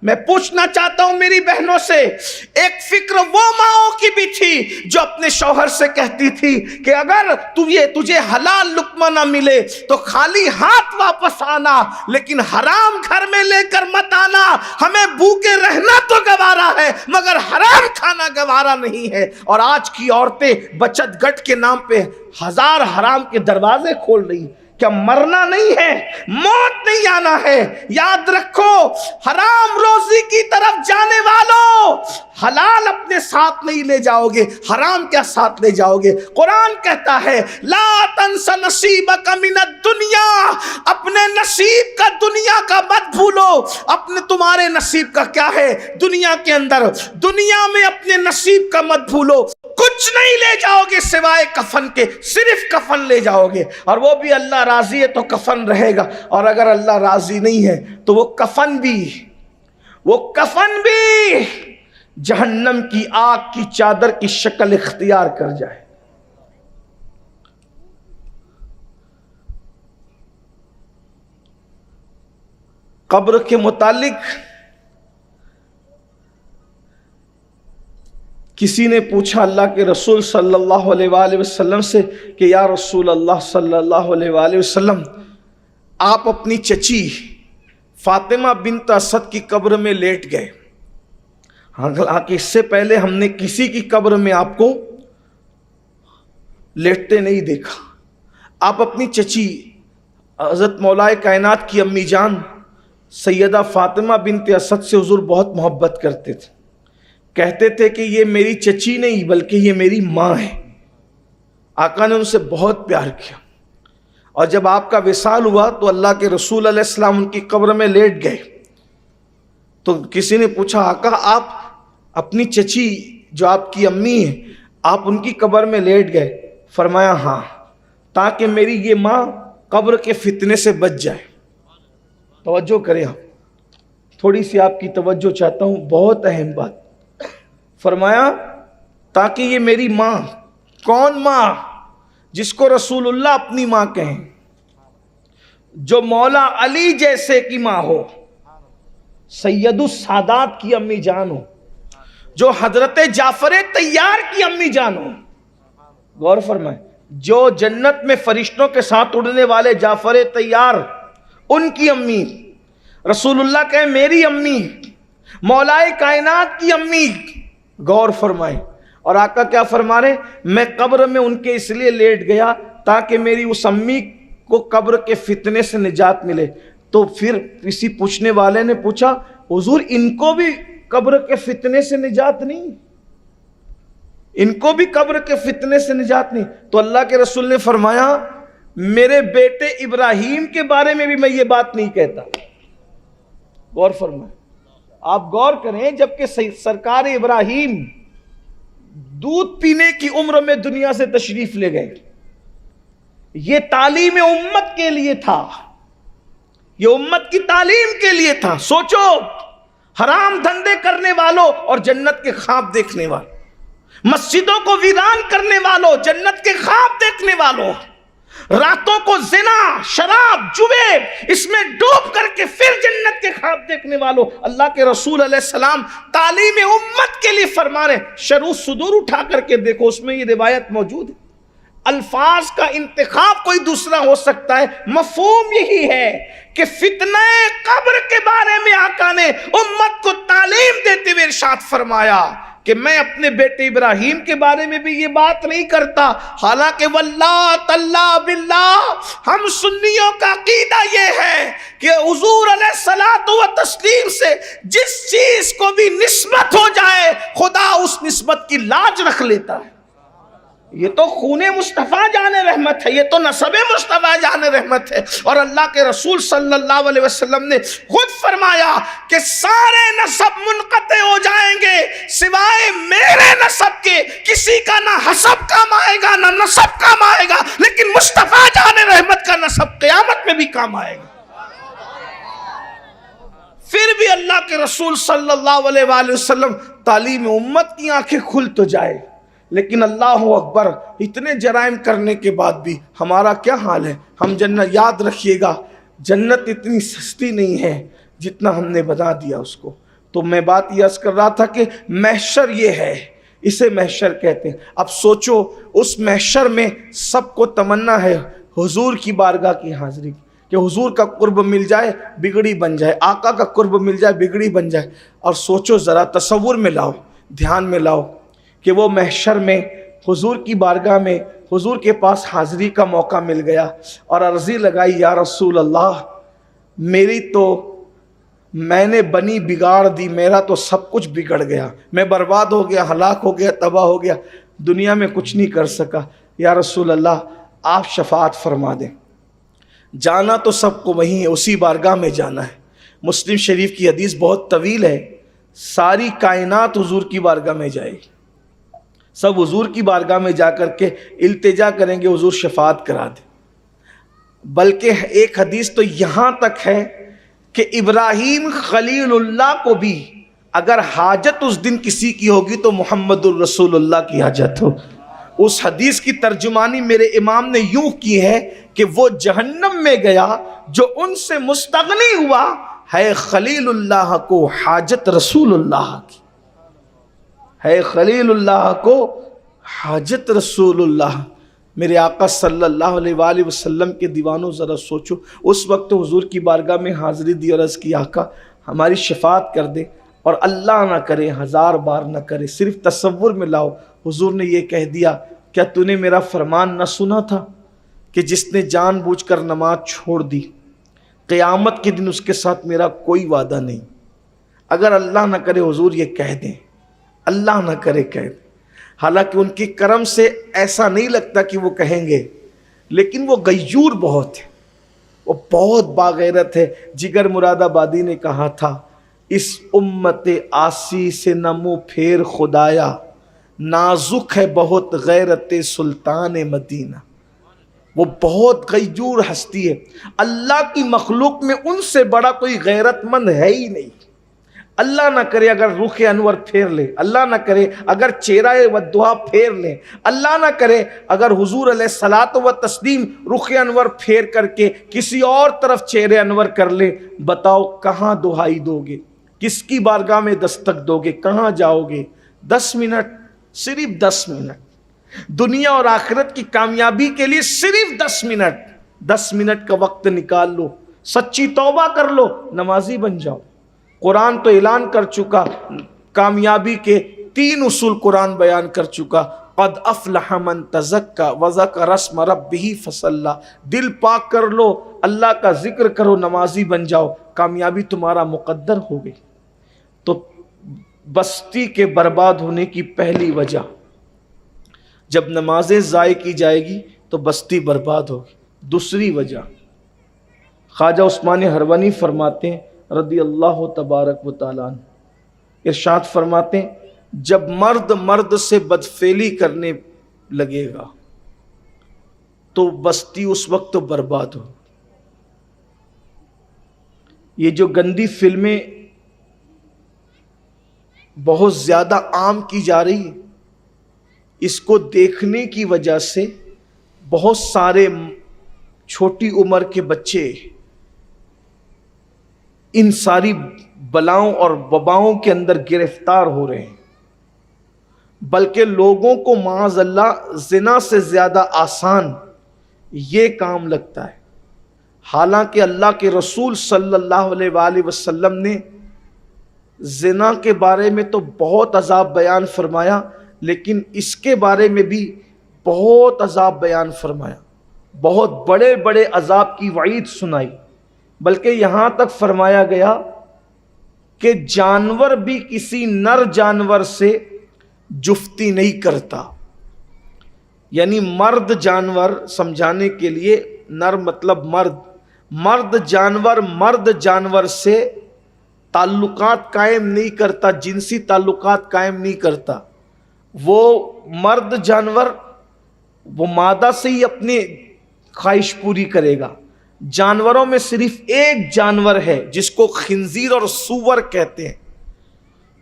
میں پوچھنا چاہتا ہوں میری بہنوں سے، ایک فکر وہ ماؤں کی بھی تھی جو اپنے شوہر سے کہتی تھی کہ اگر تجھے حلال لقمہ نہ ملے تو خالی ہاتھ واپس آنا، لیکن حرام گھر میں لے کر مت آنا۔ ہمیں بھوکے رہنا تو گوارا ہے مگر حرام کھانا گوارا نہیں ہے۔ اور آج کی عورتیں بچت گٹ کے نام پہ ہزار حرام کے دروازے کھول رہی۔ کیا مرنا نہیں ہے؟ موت نہیں آنا ہے۔ یاد رکھو، حرام روزی کی طرف جانے والوں حلال اپنے ساتھ نہیں لے جاؤ گے، حرام کیا ساتھ لے جاؤ گے؟ قرآن کہتا ہے لا تنس نصیبک من الدنیا، اپنے نصیب کا دنیا کا مت بھولو۔ اپنے تمہارے نصیب کا کیا ہے دنیا کے اندر؟ دنیا میں اپنے نصیب کا مت بھولو۔ کچھ نہیں لے جاؤ گے سوائے کفن کے، صرف کفن لے جاؤ گے، اور وہ بھی اللہ راضی ہے تو کفن رہے گا، اور اگر اللہ راضی نہیں ہے تو وہ کفن بھی جہنم کی آگ کی چادر کی شکل اختیار کر جائے۔ قبر کے متعلق کسی نے پوچھا اللہ کے رسول صلی اللہ علیہ وآلہ وسلم سے کہ یا رسول اللہ صلی اللہ علیہ وآلہ وسلم، آپ اپنی چچی فاطمہ بنت اسد کی قبر میں لیٹ گئے، حالانکہ اس سے پہلے ہم نے کسی کی قبر میں آپ کو لیٹتے نہیں دیکھا۔ آپ اپنی چچی حضرت مولائے کائنات کی امی جان سیدہ فاطمہ بنت اسد سے حضور بہت محبت کرتے تھے، کہتے تھے کہ یہ میری چچی نہیں بلکہ یہ میری ماں ہے۔ آقا نے ان سے بہت پیار کیا، اور جب آپ کا وصال ہوا تو اللہ کے رسول علیہ السلام ان کی قبر میں لیٹ گئے۔ تو کسی نے پوچھا آقا آپ اپنی چچی جو آپ کی امی ہے آپ ان کی قبر میں لیٹ گئے؟ فرمایا ہاں، تاکہ میری یہ ماں قبر کے فتنے سے بچ جائے۔ توجہ کریں آپ، تھوڑی سی آپ کی توجہ چاہتا ہوں، بہت اہم بات۔ فرمایا تاکہ یہ میری ماں، کون ماں؟ جس کو رسول اللہ اپنی ماں کہیں، جو مولا علی جیسے کی ماں ہو، سید السادات کی امی جان ہو، جو حضرت جعفر طیار کی امی جان ہو۔ غور فرمائیں، جو جنت میں فرشتوں کے ساتھ اڑنے والے جعفر طیار، ان کی امی، رسول اللہ کہیں میری امی، مولائے کائنات کی امی۔ غور فرمائیں، اور آقا کیا فرما رہے؟ میں قبر میں ان کے اس لیے لیٹ گیا تاکہ میری اس امی کو قبر کے فتنے سے نجات ملے۔ تو پھر کسی پوچھنے والے نے پوچھا حضور ان کو بھی قبر کے فتنے سے نجات نہیں؟ ان کو بھی قبر کے فتنے سے نجات نہیں؟ تو اللہ کے رسول نے فرمایا میرے بیٹے ابراہیم کے بارے میں بھی میں یہ بات نہیں کہتا. غور فرمائیں، آپ غور کریں، جبکہ سرکار ابراہیم دودھ پینے کی عمر میں دنیا سے تشریف لے گئے. یہ تعلیم امت کے لیے تھا، یہ امت کی تعلیم کے لیے تھا. سوچو، حرام دھندے کرنے والوں اور جنت کے خواب دیکھنے والوں، مسجدوں کو ویران کرنے والوں، جنت کے خواب دیکھنے والوں، راتوں کو زنا، شراب، جوے اس میں ڈوب کر کے پھر جنت کے خواب دیکھنے والوں. اللہ کے رسول علیہ السلام تعلیم امت کے لیے فرما رہے. شرح صدور اٹھا کر کے دیکھو، اس میں یہ روایت موجود ہے. الفاظ کا انتخاب کوئی دوسرا ہو سکتا ہے، مفہوم یہی ہے کہ فتنہ قبر کے بارے میں آقا نے امت کو تعلیم دیتے ہوئے ارشاد فرمایا کہ میں اپنے بیٹے ابراہیم کے بارے میں بھی یہ بات نہیں کرتا. حالانکہ واللہ تاللہ باللہ ہم سنیوں کا عقیدہ یہ ہے کہ حضور علیہ الصلوۃ والتسلیم سے جس چیز کو بھی نسبت ہو جائے خدا اس نسبت کی لاج رکھ لیتا ہے. یہ تو خون مصطفیٰ جان رحمت ہے، یہ تو نسب مصطفیٰ جان رحمت ہے. اور اللہ کے رسول صلی اللہ علیہ وسلم نے خود فرمایا کہ سارے نسب منقطع ہو جائیں گے سوائے میرے نسب کے. کسی کا نہ حسب کام آئے گا نہ نسب کام آئے گا، لیکن مصطفیٰ جان رحمت کا نسب قیامت میں بھی کام آئے گا. پھر بھی اللہ کے رسول صلی اللہ علیہ وآلہ وسلم تعلیم امت کی آنکھیں کھل تو جائے، لیکن اللہ اکبر اتنے جرائم کرنے کے بعد بھی ہمارا کیا حال ہے. ہم جنت، یاد رکھیے گا، جنت اتنی سستی نہیں ہے جتنا ہم نے بنا دیا اس کو. تو میں بات یہ عرض کر رہا تھا کہ محشر یہ ہے، اسے محشر کہتے ہیں. اب سوچو، اس محشر میں سب کو تمنا ہے حضور کی بارگاہ کی حاضری، کہ حضور کا قرب مل جائے بگڑی بن جائے، آقا کا قرب مل جائے بگڑی بن جائے. اور سوچو ذرا، تصور میں لاؤ، دھیان میں لاؤ کہ وہ محشر میں حضور کی بارگاہ میں حضور کے پاس حاضری کا موقع مل گیا اور عرضی لگائی، یا رسول اللہ میری تو، میں نے بنی بگاڑ دی، میرا تو سب کچھ بگڑ گیا، میں برباد ہو گیا، ہلاک ہو گیا، تباہ ہو گیا، دنیا میں کچھ نہیں کر سکا. یا رسول اللہ آپ شفاعت فرما دیں. جانا تو سب کو وہیں ہے، اسی بارگاہ میں جانا ہے. مسلم شریف کی حدیث بہت طویل ہے، ساری کائنات حضور کی بارگاہ میں جائے گی، سب حضور کی بارگاہ میں جا کر کے التجا کریں گے حضور شفاعت کرا دیں. بلکہ ایک حدیث تو یہاں تک ہے کہ ابراہیم خلیل اللہ کو بھی اگر حاجت اس دن کسی کی ہوگی تو محمد الرسول اللہ کی حاجت ہو. اس حدیث کی ترجمانی میرے امام نے یوں کی ہے کہ وہ جہنم میں گیا جو ان سے مستغنی ہوا ہے خلیل اللہ کو حاجت رسول اللہ کی، ہے خلیل اللہ کو حاجت رسول اللہ. میرے آقا صلی اللہ علیہ وآلہ وسلم کے دیوانوں ذرا سوچو، اس وقت حضور کی بارگاہ میں حاضری دی اور عرض کی آقا ہماری شفاعت کر دے، اور اللہ نہ کرے، ہزار بار نہ کرے، صرف تصور میں لاؤ حضور نے یہ کہہ دیا، کیا تو نے میرا فرمان نہ سنا تھا کہ جس نے جان بوجھ کر نماز چھوڑ دی قیامت کے دن اس کے ساتھ میرا کوئی وعدہ نہیں. اگر اللہ نہ کرے حضور یہ کہہ دیں، اللہ نہ کرے کہہ دیں. حالانکہ ان کی کرم سے ایسا نہیں لگتا کہ وہ کہیں گے، لیکن وہ غیور بہت ہے، وہ بہت باغیرت ہے. جگر مراد آبادی نے کہا تھا، اس امت آسی سے نہ منہ پھیر خدایا، نازک ہے بہت غیرت سلطان مدینہ. وہ بہت غیور ہستی ہے، اللہ کی مخلوق میں ان سے بڑا کوئی غیرت مند ہے ہی نہیں. اللہ نہ کرے اگر رخ انور پھیر لے، اللہ نہ کرے اگر چہرہ ودعا پھیر لے، اللہ نہ کرے اگر حضور علیہ الصلوۃ والتسلیم رخ انور پھیر کر کے کسی اور طرف چہرہ انور کر لے، بتاؤ کہاں دہائی دو گے، کس کی بارگاہ میں دستک دو گے، کہاں جاؤ گے؟ 10 منٹ، صرف 10 منٹ، دنیا اور آخرت کی کامیابی کے لیے صرف 10 منٹ، 10 منٹ کا وقت نکال لو، سچی توبہ کر لو، نمازی بن جاؤ. قرآن تو اعلان کر چکا، کامیابی کے 3 اصول قرآن بیان کر چکا. قد افلح من تزکا وذکر اسم ربہ فصلی. دل پاک کر لو، اللہ کا ذکر کرو، نمازی بن جاؤ، کامیابی تمہارا مقدر ہو گئی. تو بستی کے برباد ہونے کی پہلی وجہ، جب نمازیں ضائع کی جائے گی تو بستی برباد ہوگی. دوسری وجہ خواجہ عثمان ہروانی فرماتے ہیں رضی اللہ تبارک و تعالیٰ عنہ، ارشاد فرماتے ہیں جب مرد مرد سے بدفعلی کرنے لگے گا تو بستی اس وقت تو برباد ہو۔ یہ جو گندی فلمیں بہت زیادہ عام کی جا رہی ہے، اس کو دیکھنے کی وجہ سے بہت سارے چھوٹی عمر کے بچے ان ساری بلاؤں اور وباؤں کے اندر گرفتار ہو رہے ہیں، بلکہ لوگوں کو معاذ اللہ زنا سے زیادہ آسان یہ کام لگتا ہے، حالانکہ اللہ کے رسول صلی اللہ علیہ وآلہ وسلم نے زنا کے بارے میں تو بہت عذاب بیان فرمایا، لیکن اس کے بارے میں بھی بہت عذاب بیان فرمایا، بہت بڑے بڑے عذاب کی وعید سنائی، بلکہ یہاں تک فرمایا گیا کہ جانور بھی کسی نر جانور سے جفتی نہیں کرتا، یعنی مرد جانور سمجھانے کے لیے نر مطلب مرد جانور سے تعلقات قائم نہیں کرتا، جنسی تعلقات قائم نہیں کرتا۔ وہ مرد جانور وہ مادہ سے ہی اپنی خواہش پوری کرے گا۔ جانوروں میں صرف ایک جانور ہے جس کو خنزیر اور سور کہتے ہیں،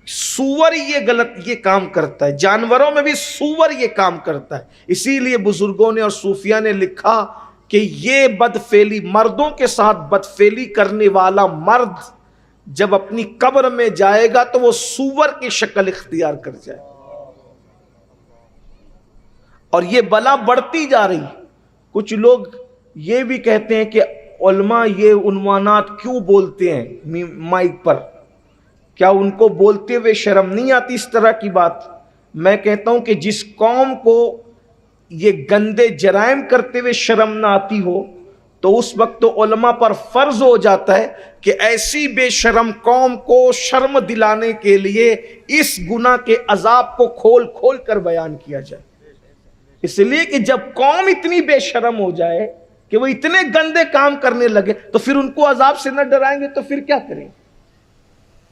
سور یہ کام کرتا ہے، جانوروں میں بھی سور یہ کام کرتا ہے۔ اسی لیے بزرگوں نے اور صوفیاء نے لکھا کہ یہ بدفعلی، مردوں کے ساتھ بدفعلی کرنے والا مرد جب اپنی قبر میں جائے گا تو وہ سور کی شکل اختیار کر جائے، اور یہ بلا بڑھتی جا رہی۔ کچھ لوگ یہ بھی کہتے ہیں کہ علماء یہ عنوانات کیوں بولتے ہیں مائک پر، کیا ان کو بولتے ہوئے شرم نہیں آتی اس طرح کی بات؟ میں کہتا ہوں کہ جس قوم کو یہ گندے جرائم کرتے ہوئے شرم نہ آتی ہو تو اس وقت تو علماء پر فرض ہو جاتا ہے کہ ایسی بے شرم قوم کو شرم دلانے کے لیے اس گناہ کے عذاب کو کھول کھول کر بیان کیا جائے، اس لیے کہ جب قوم اتنی بے شرم ہو جائے کہ وہ اتنے گندے کام کرنے لگے تو پھر ان کو عذاب سے نہ ڈرائیں گے تو پھر کیا کریں؟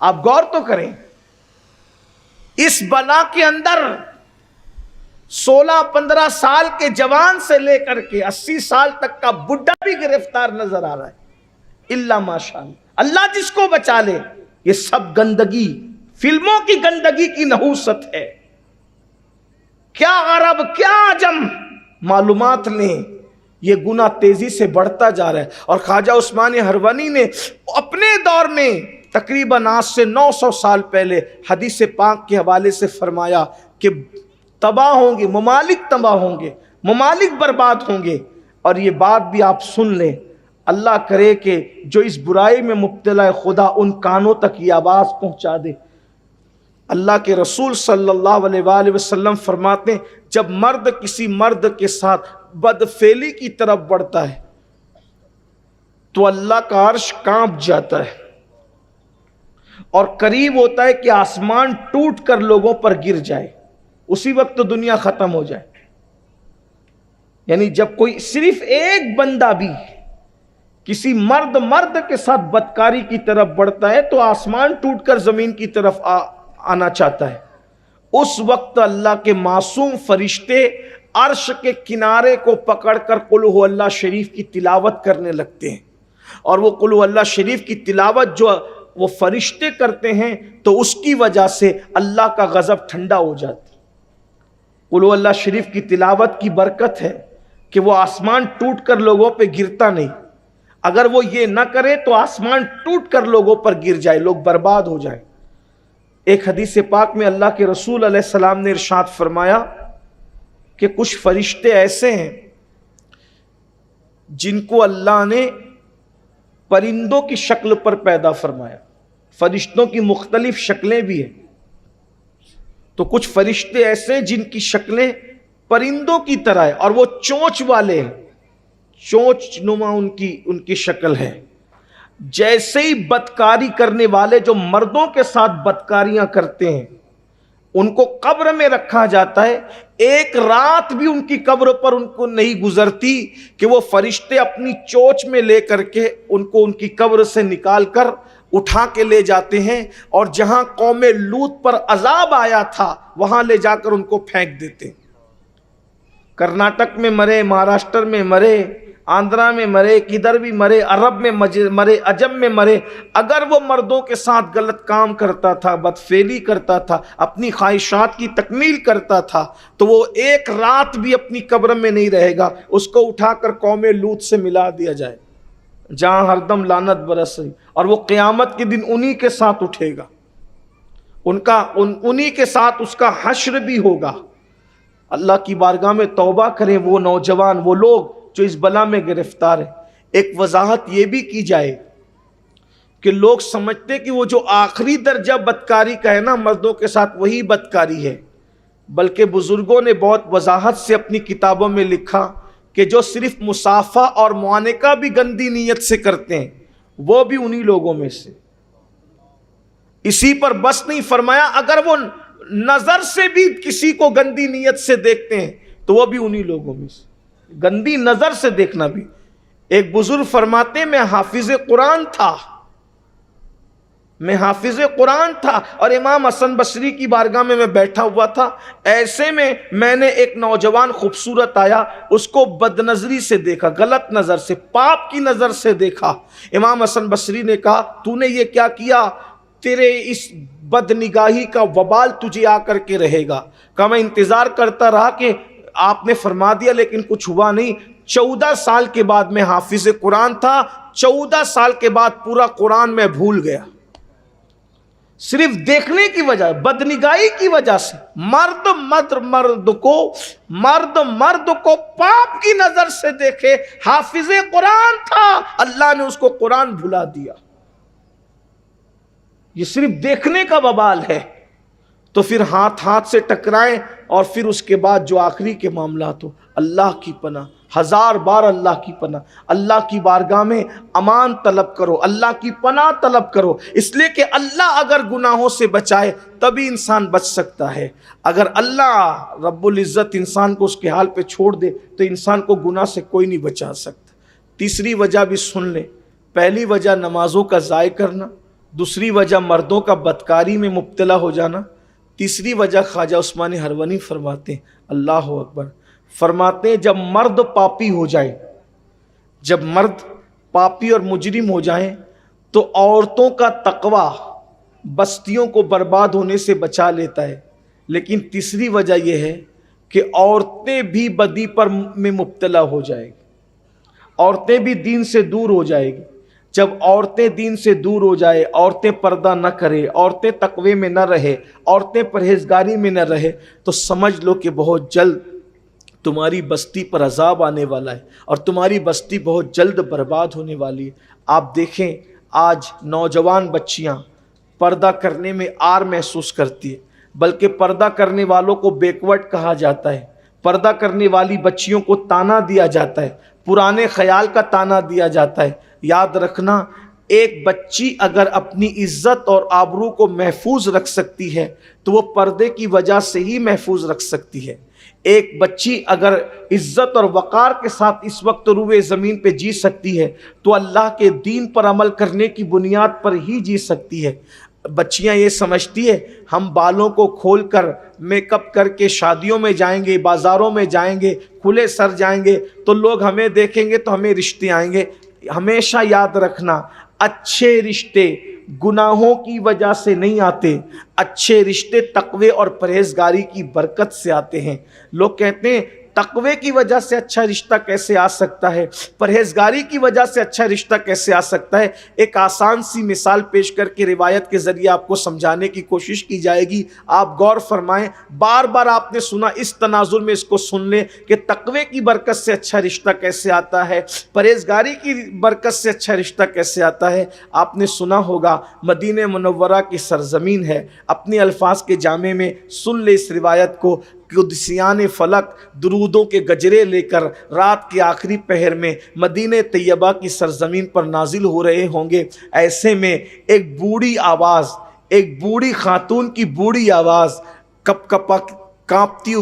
آپ غور تو کریں، اس بلا کے اندر 16-15 سال کے جوان سے لے کر کے 80 سال تک کا بڈھا بھی گرفتار نظر آ رہا ہے، الا ماشاءاللہ، اللہ جس کو بچا لے۔ یہ سب گندگی، فلموں کی گندگی کی نحوست ہے۔ کیا عرب کیا عجم معلومات لیں، یہ گناہ تیزی سے بڑھتا جا رہا ہے۔ اور خواجہ عثمان ہروانی نے اپنے دور میں تقریباً آج سے 900 سال پہلے حدیث پاک کے حوالے سے فرمایا کہ تباہ ہوں گے، ممالک تباہ ہوں گے، ممالک برباد ہوں گے۔ اور یہ بات بھی آپ سن لیں، اللہ کرے کہ جو اس برائی میں مبتلا ہے خدا ان کانوں تک یہ آواز پہنچا دے۔ اللہ کے رسول صلی اللہ علیہ وآلہ وسلم فرماتے ہیں جب مرد کسی مرد کے ساتھ بدفعلی کی طرف بڑھتا ہے تو اللہ کا عرش کانپ جاتا ہے اور قریب ہوتا ہے کہ آسمان ٹوٹ کر لوگوں پر گر جائے، اسی وقت تو دنیا ختم ہو جائے۔ یعنی جب کوئی صرف ایک بندہ بھی کسی مرد کے ساتھ بدکاری کی طرف بڑھتا ہے تو آسمان ٹوٹ کر زمین کی طرف آنا چاہتا ہے، اس وقت اللہ کے معصوم فرشتے عرش کے کنارے کو پکڑ کر قل ہو اللہ شریف کی تلاوت کرنے لگتے ہیں، اور وہ قل ہو اللہ شریف کی تلاوت جو وہ فرشتے کرتے ہیں تو اس کی وجہ سے اللہ کا غضب ٹھنڈا ہو جاتا ہے۔ قل ہو اللہ شریف کی تلاوت کی برکت ہے کہ وہ آسمان ٹوٹ کر لوگوں پہ گرتا نہیں، اگر وہ یہ نہ کرے تو آسمان ٹوٹ کر لوگوں پر گر جائے، لوگ برباد ہو جائیں۔ ایک حدیث پاک میں اللہ کے رسول علیہ السلام نے ارشاد فرمایا کہ کچھ فرشتے ایسے ہیں جن کو اللہ نے پرندوں کی شکل پر پیدا فرمایا۔ فرشتوں کی مختلف شکلیں بھی ہیں، تو کچھ فرشتے ایسے جن کی شکلیں پرندوں کی طرح ہے اور وہ چونچ والے ہیں، چونچ نما ان کی شکل ہے۔ جیسے ہی بدکاری کرنے والے جو مردوں کے ساتھ بدکاریاں کرتے ہیں ان کو قبر میں رکھا جاتا ہے، ایک رات بھی ان کی قبر پر ان کو نہیں گزرتی کہ وہ فرشتے اپنی چونچ میں لے کر کے ان کو ان کی قبر سے نکال کر اٹھا کے لے جاتے ہیں، اور جہاں قوم لوط پر عذاب آیا تھا وہاں لے جا کر ان کو پھینک دیتے ہیں۔ کرناٹک میں مرے، مہاراشٹر میں مرے، آندھرا میں مرے، کدھر بھی مرے، عرب میں مرے، عجم میں مرے، اگر وہ مردوں کے ساتھ غلط کام کرتا تھا، بدفعلی کرتا تھا، اپنی خواہشات کی تکمیل کرتا تھا، تو وہ ایک رات بھی اپنی قبر میں نہیں رہے گا، اس کو اٹھا کر قوم لوط سے ملا دیا جائے جہاں ہردم لعنت برس رہی، اور وہ قیامت کے دن انہی کے ساتھ اٹھے گا، انہی کے ساتھ اس کا حشر بھی ہوگا۔ اللہ کی بارگاہ میں توبہ کریں وہ نوجوان، وہ لوگ جو اس بلا میں گرفتار ہیں۔ ایک وضاحت یہ بھی کی جائے کہ لوگ سمجھتے کہ وہ جو آخری درجہ بدکاری کا ہے نا مردوں کے ساتھ، وہی بدکاری ہے، بلکہ بزرگوں نے بہت وضاحت سے اپنی کتابوں میں لکھا کہ جو صرف مصافحہ اور معانقہ بھی گندی نیت سے کرتے ہیں وہ بھی انہی لوگوں میں سے۔ اسی پر بس نہیں فرمایا اگر وہ نظر سے بھی کسی کو گندی نیت سے دیکھتے ہیں تو وہ بھی انہی لوگوں میں سے۔ گندی نظر سے دیکھنا بھی، ایک بزرگ فرماتے ہیں میں حافظ قرآن تھا اور امام حسن بصری کی بارگاہ میں بیٹھا ہوا تھا، ایسے میں نے ایک نوجوان خوبصورت آیا، اس کو بد نظری سے دیکھا، غلط نظر سے، پاپ کی نظر سے دیکھا۔ امام حسن بصری نے کہا تو نے یہ کیا کیا؟ تیرے اس بد نگاہی کا وبال تجھے آ کر کے رہے گا۔ کہا میں انتظار کرتا رہا کہ آپ نے فرما دیا لیکن کچھ ہوا نہیں۔ 14 سال کے بعد میں حافظ قرآن تھا، 14 سال کے بعد پورا قرآن میں بھول گیا، صرف دیکھنے کی وجہ، بدنگاہی کی وجہ سے۔ مرد کو پاپ کی نظر سے دیکھے، حافظ قرآن تھا، اللہ نے اس کو قرآن بھلا دیا۔ یہ صرف دیکھنے کا وبال ہے، تو پھر ہاتھ سے ٹکرائیں، اور پھر اس کے بعد جو آخری کے معاملات ہو، اللہ کی پناہ، 1000 بار اللہ کی پناہ، اللہ کی بارگاہ میں امان طلب کرو، اللہ کی پناہ طلب کرو، اس لیے کہ اللہ اگر گناہوں سے بچائے تبھی انسان بچ سکتا ہے۔ اگر اللہ رب العزت انسان کو اس کے حال پہ چھوڑ دے تو انسان کو گناہ سے کوئی نہیں بچا سکتا۔ تیسری وجہ بھی سن لیں، پہلی وجہ نمازوں کا ضائع کرنا، دوسری وجہ مردوں کا بدکاری میں مبتلا ہو جانا، تیسری وجہ خواجہ عثمان ہرونی فرماتے ہیں، اللہ اکبر، فرماتے ہیں جب مرد پاپی ہو جائے، جب مرد پاپی اور مجرم ہو جائیں تو عورتوں کا تقوی بستیوں کو برباد ہونے سے بچا لیتا ہے، لیکن تیسری وجہ یہ ہے کہ عورتیں بھی بدی میں مبتلا ہو جائیں گی، عورتیں بھی دین سے دور ہو جائیں گی۔ جب عورتیں دین سے دور ہو جائے، عورتیں پردہ نہ کرے، عورتیں تقوی میں نہ رہے، عورتیں پرہیزگاری میں نہ رہے، تو سمجھ لو کہ بہت جلد تمہاری بستی پر عذاب آنے والا ہے، اور تمہاری بستی بہت جلد برباد ہونے والی ہے۔ آپ دیکھیں آج نوجوان بچیاں پردہ کرنے میں عار محسوس کرتی ہے، بلکہ پردہ کرنے والوں کو بیکورڈ کہا جاتا ہے، پردہ کرنے والی بچیوں کو تانا دیا جاتا ہے، پرانے خیال کا تانا دیا جاتا ہے۔ یاد رکھنا، ایک بچی اگر اپنی عزت اور آبرو کو محفوظ رکھ سکتی ہے تو وہ پردے کی وجہ سے ہی محفوظ رکھ سکتی ہے۔ ایک بچی اگر عزت اور وقار کے ساتھ اس وقت روئے زمین پہ جی سکتی ہے تو اللہ کے دین پر عمل کرنے کی بنیاد پر ہی جی سکتی ہے۔ بچیاں یہ سمجھتی ہے ہم بالوں کو کھول کر میک اپ کر کے شادیوں میں جائیں گے، بازاروں میں جائیں گے، کھلے سر جائیں گے تو لوگ ہمیں دیکھیں گے تو ہمیں رشتے آئیں گے۔ ہمیشہ یاد رکھنا، اچھے رشتے گناہوں کی وجہ سے نہیں آتے، اچھے رشتے تقوی اور پرہیزگاری کی برکت سے آتے ہیں۔ لوگ کہتے ہیں تقوی کی وجہ سے اچھا رشتہ کیسے آ سکتا ہے، پرہیزگاری کی وجہ سے اچھا رشتہ کیسے آ سکتا ہے؟ ایک آسان سی مثال پیش کر کے روایت کے ذریعے آپ کو سمجھانے کی کوشش کی جائے گی، آپ غور فرمائیں۔ بار بار آپ نے سنا، اس تناظر میں اس کو سن لیں کہ تقوی کی برکت سے اچھا رشتہ کیسے آتا ہے، پرہیزگاری کی برکت سے اچھا رشتہ کیسے آتا ہے۔ آپ نے سنا ہوگا مدینہ منورہ کی سرزمین ہے، اپنے الفاظ کے جامع میں سن لے اس روایت کو۔ قدسیان فلک درودوں کے گجرے لے کر رات کے آخری پہر میں مدینہ طیبہ کی سرزمین پر نازل ہو رہے ہوں گے، ایسے میں ایک بوڑھی آواز، ایک بوڑھی خاتون کی بوڑھی آواز کپاتی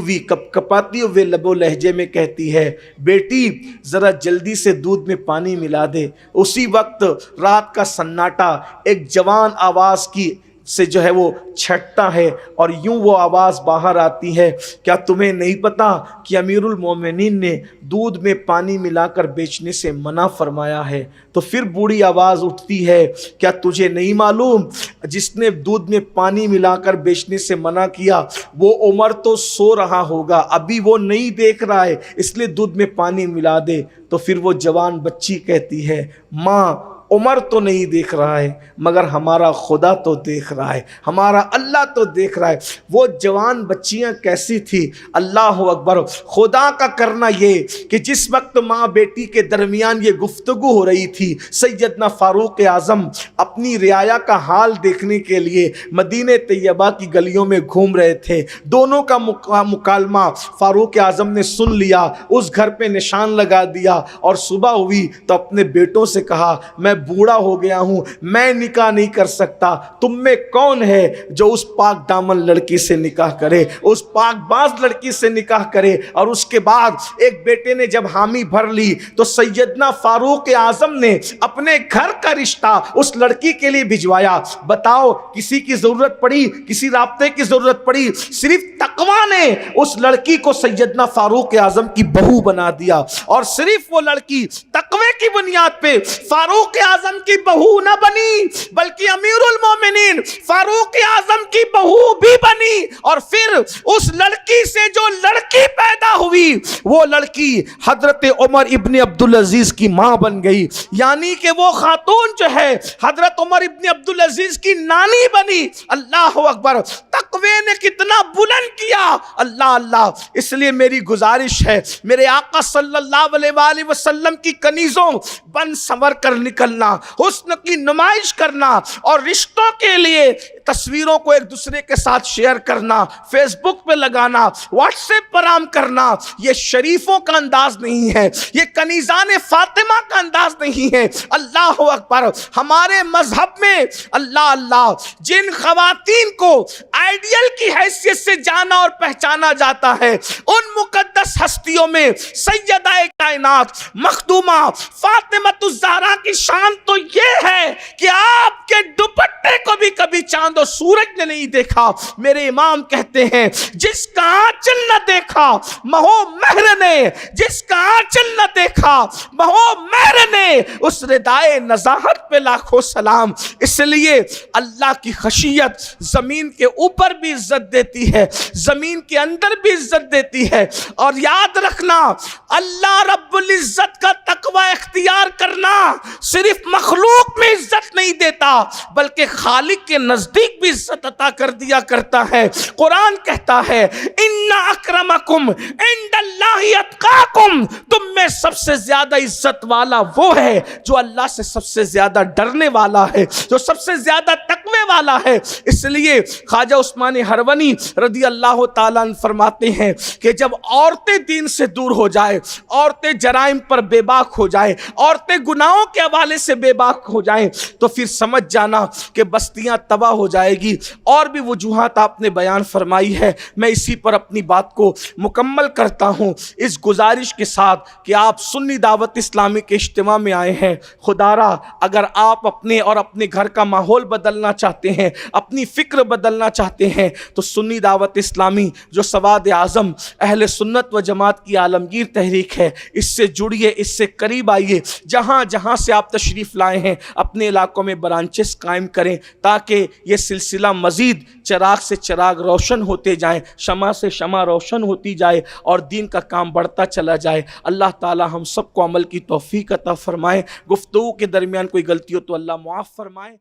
ہوئے لب و لہجے میں کہتی ہے، بیٹی ذرا جلدی سے دودھ میں پانی ملا دے۔ اسی وقت رات کا سناٹا ایک جوان آواز کی سے جو ہے وہ چھٹتا ہے اور یوں وہ آواز باہر آتی ہے، کیا تمہیں نہیں پتا کہ امیر المومنین نے دودھ میں پانی ملا کر بیچنے سے منع فرمایا ہے؟ تو پھر بوڑھی آواز اٹھتی ہے، کیا تجھے نہیں معلوم جس نے دودھ میں پانی ملا کر بیچنے سے منع کیا وہ عمر تو سو رہا ہوگا، ابھی وہ نہیں دیکھ رہا ہے، اس لیے دودھ میں پانی ملا دے۔ تو پھر وہ جوان بچی کہتی ہے، ماں عمر تو نہیں دیکھ رہا ہے مگر ہمارا خدا تو دیکھ رہا ہے، ہمارا اللہ تو دیکھ رہا ہے۔ وہ جوان بچیاں کیسی تھی، اللہ اکبر! خدا کا کرنا یہ کہ جس وقت ماں بیٹی کے درمیان یہ گفتگو ہو رہی تھی، سیدنا فاروق اعظم اپنی رعایا کا حال دیکھنے کے لیے مدینہ طیبہ کی گلیوں میں گھوم رہے تھے۔ دونوں کا مکالمہ فاروق اعظم نے سن لیا، اس گھر پہ نشان لگا دیا، اور صبح ہوئی تو اپنے بیٹوں سے کہا، میں بوڑھا ہو گیا ہوں، میں نکاح نہیں کر سکتا، تم میں کون ہے جو اس پاک دامن لڑکی سے نکاح کرے، اس پاک باز لڑکی سے نکاح کرے؟ اور اس کے بعد ایک بیٹے نے جب حامی بھر لی تو سیدنا فاروق اعظم نے اپنے گھر کا رشتہ اس لڑکی کے لیے بھجوایا۔ بتاؤ کسی کی ضرورت پڑی، کسی رابطے کی ضرورت پڑی، صرف تقویٰ نے اس لڑکی کو سیدنا فاروق اعظم کی بہو بنا دیا، اور صرف وہ لڑکی تقوی کی بنیاد پہ فاروق اعظم کی بہو نہ بنی بلکہ امیر المومنین فاروق اعظم کی بہو بھی بنی، اور پھر اس لڑکی سے جو لڑکی پیدا ہوئی وہ لڑکی حضرت عمر ابن عبدالعزیز کی ماں بن گئی، یعنی کہ وہ خاتون جو ہے حضرت عمر ابن عبدالعزیز کی نانی بنی۔ اللہ اکبر! تقوی نے کتنا بلند کیا، اللہ اللہ! اس لیے میری گزارش ہے، میرے آقا صلی اللہ علیہ وآلہ وسلم کی کنیزوں بن سنور کر نکلنا، حسن کی نمائش کرنا، اور رشتوں کے لیے تصویروں کو ایک دوسرے کے ساتھ شیئر کرنا، فیس بک پہ لگانا، واٹس ایپ پر عام کرنا، یہ شریفوں کا انداز نہیں ہے، یہ کنیزان فاطمہ کا انداز نہیں ہے۔ اللہ اکبر! ہمارے مذہب میں اللہ اللہ جن خواتین کو آئیڈیل کی حیثیت سے جانا اور پہچانا جاتا ہے، ان مقدس ہستیوں میں سیدہ کائنات مخدومہ فاطمہ الزہرا کی شان تو یہ ہے کہ آپ کے دوپٹے کو بھی کبھی چاند و سورج نے نہیں دیکھا۔ میرے امام کہتے ہیں، جس کا آنچل نہ دیکھا مہو مہر نے، جس کا آنچل نہ دیکھا مہو مہر نے، اس ردائے نزاہت پہ لاکھوں سلام۔ اس لیے اللہ کی خشیت زمین کے اوپر بھی عزت دیتی ہے، زمین کے اندر بھی عزت دیتی ہے، اور یاد رکھنا اللہ رب العزت کا تقوی اختیار کرنا صرف مخلوق میں عزت نہیں دیتا بلکہ خالق کے نزدیک بھی عزت عطا کر دیا کرتا ہے۔ قرآن کہتا ہے، ان اکرمکم عند اللہ اتقاکم، تم میں سب سے زیادہ عزت والا وہ ہے جو اللہ سے سب سے زیادہ ڈرنے والا ہے، جو سب سے زیادہ تقوی والا ہے۔ اس لیے خواجہ عثمان ہرونی رضی اللہ تعالیٰ عنہ فرماتے ہیں کہ جب عورتیں دین سے دور ہو جائے، عورتیں جرائم پر بے باک ہو جائے، عورتیں گناہوں کے حوالے سے بے باک ہو جائیں، تو پھر سمجھ جانا کہ بستیاں تباہ ہو جائے گی۔ اور بھی وجوہات آپ نے بیان فرمائی ہے، میں اسی پر اپنی بات کو مکمل کرتا ہوں اس گزارش کے ساتھ کہ آپ سنی دعوت اسلامی کے اجتماع میں آئے ہیں، خدا را اگر آپ اپنے اور اپنے گھر کا ماحول بدلنا چاہتے ہیں، اپنی فکر بدلنا چاہتے ہیں، تو سنی دعوت اسلامی جو سواد اعظم اہل سنت و جماعت کی عالمگیر تحریک ہے، اس سے جڑیے، اس سے قریب آئیے، جہاں جہاں سے آپ تشریف لائے ہیں اپنے علاقوں میں برانچز قائم کریں تاکہ یہ سلسلہ مزید چراغ سے چراغ روشن ہوتے جائیں، شمع سے شمع روشن ہوتی جائے اور دین کا کام بڑھتا چلا جائے۔ اللہ تعالی ہم سب کو عمل کی توفیق عطا فرمائے۔ گفتگو کے درمیان کوئی غلطی ہو تو اللہ معاف فرمائے۔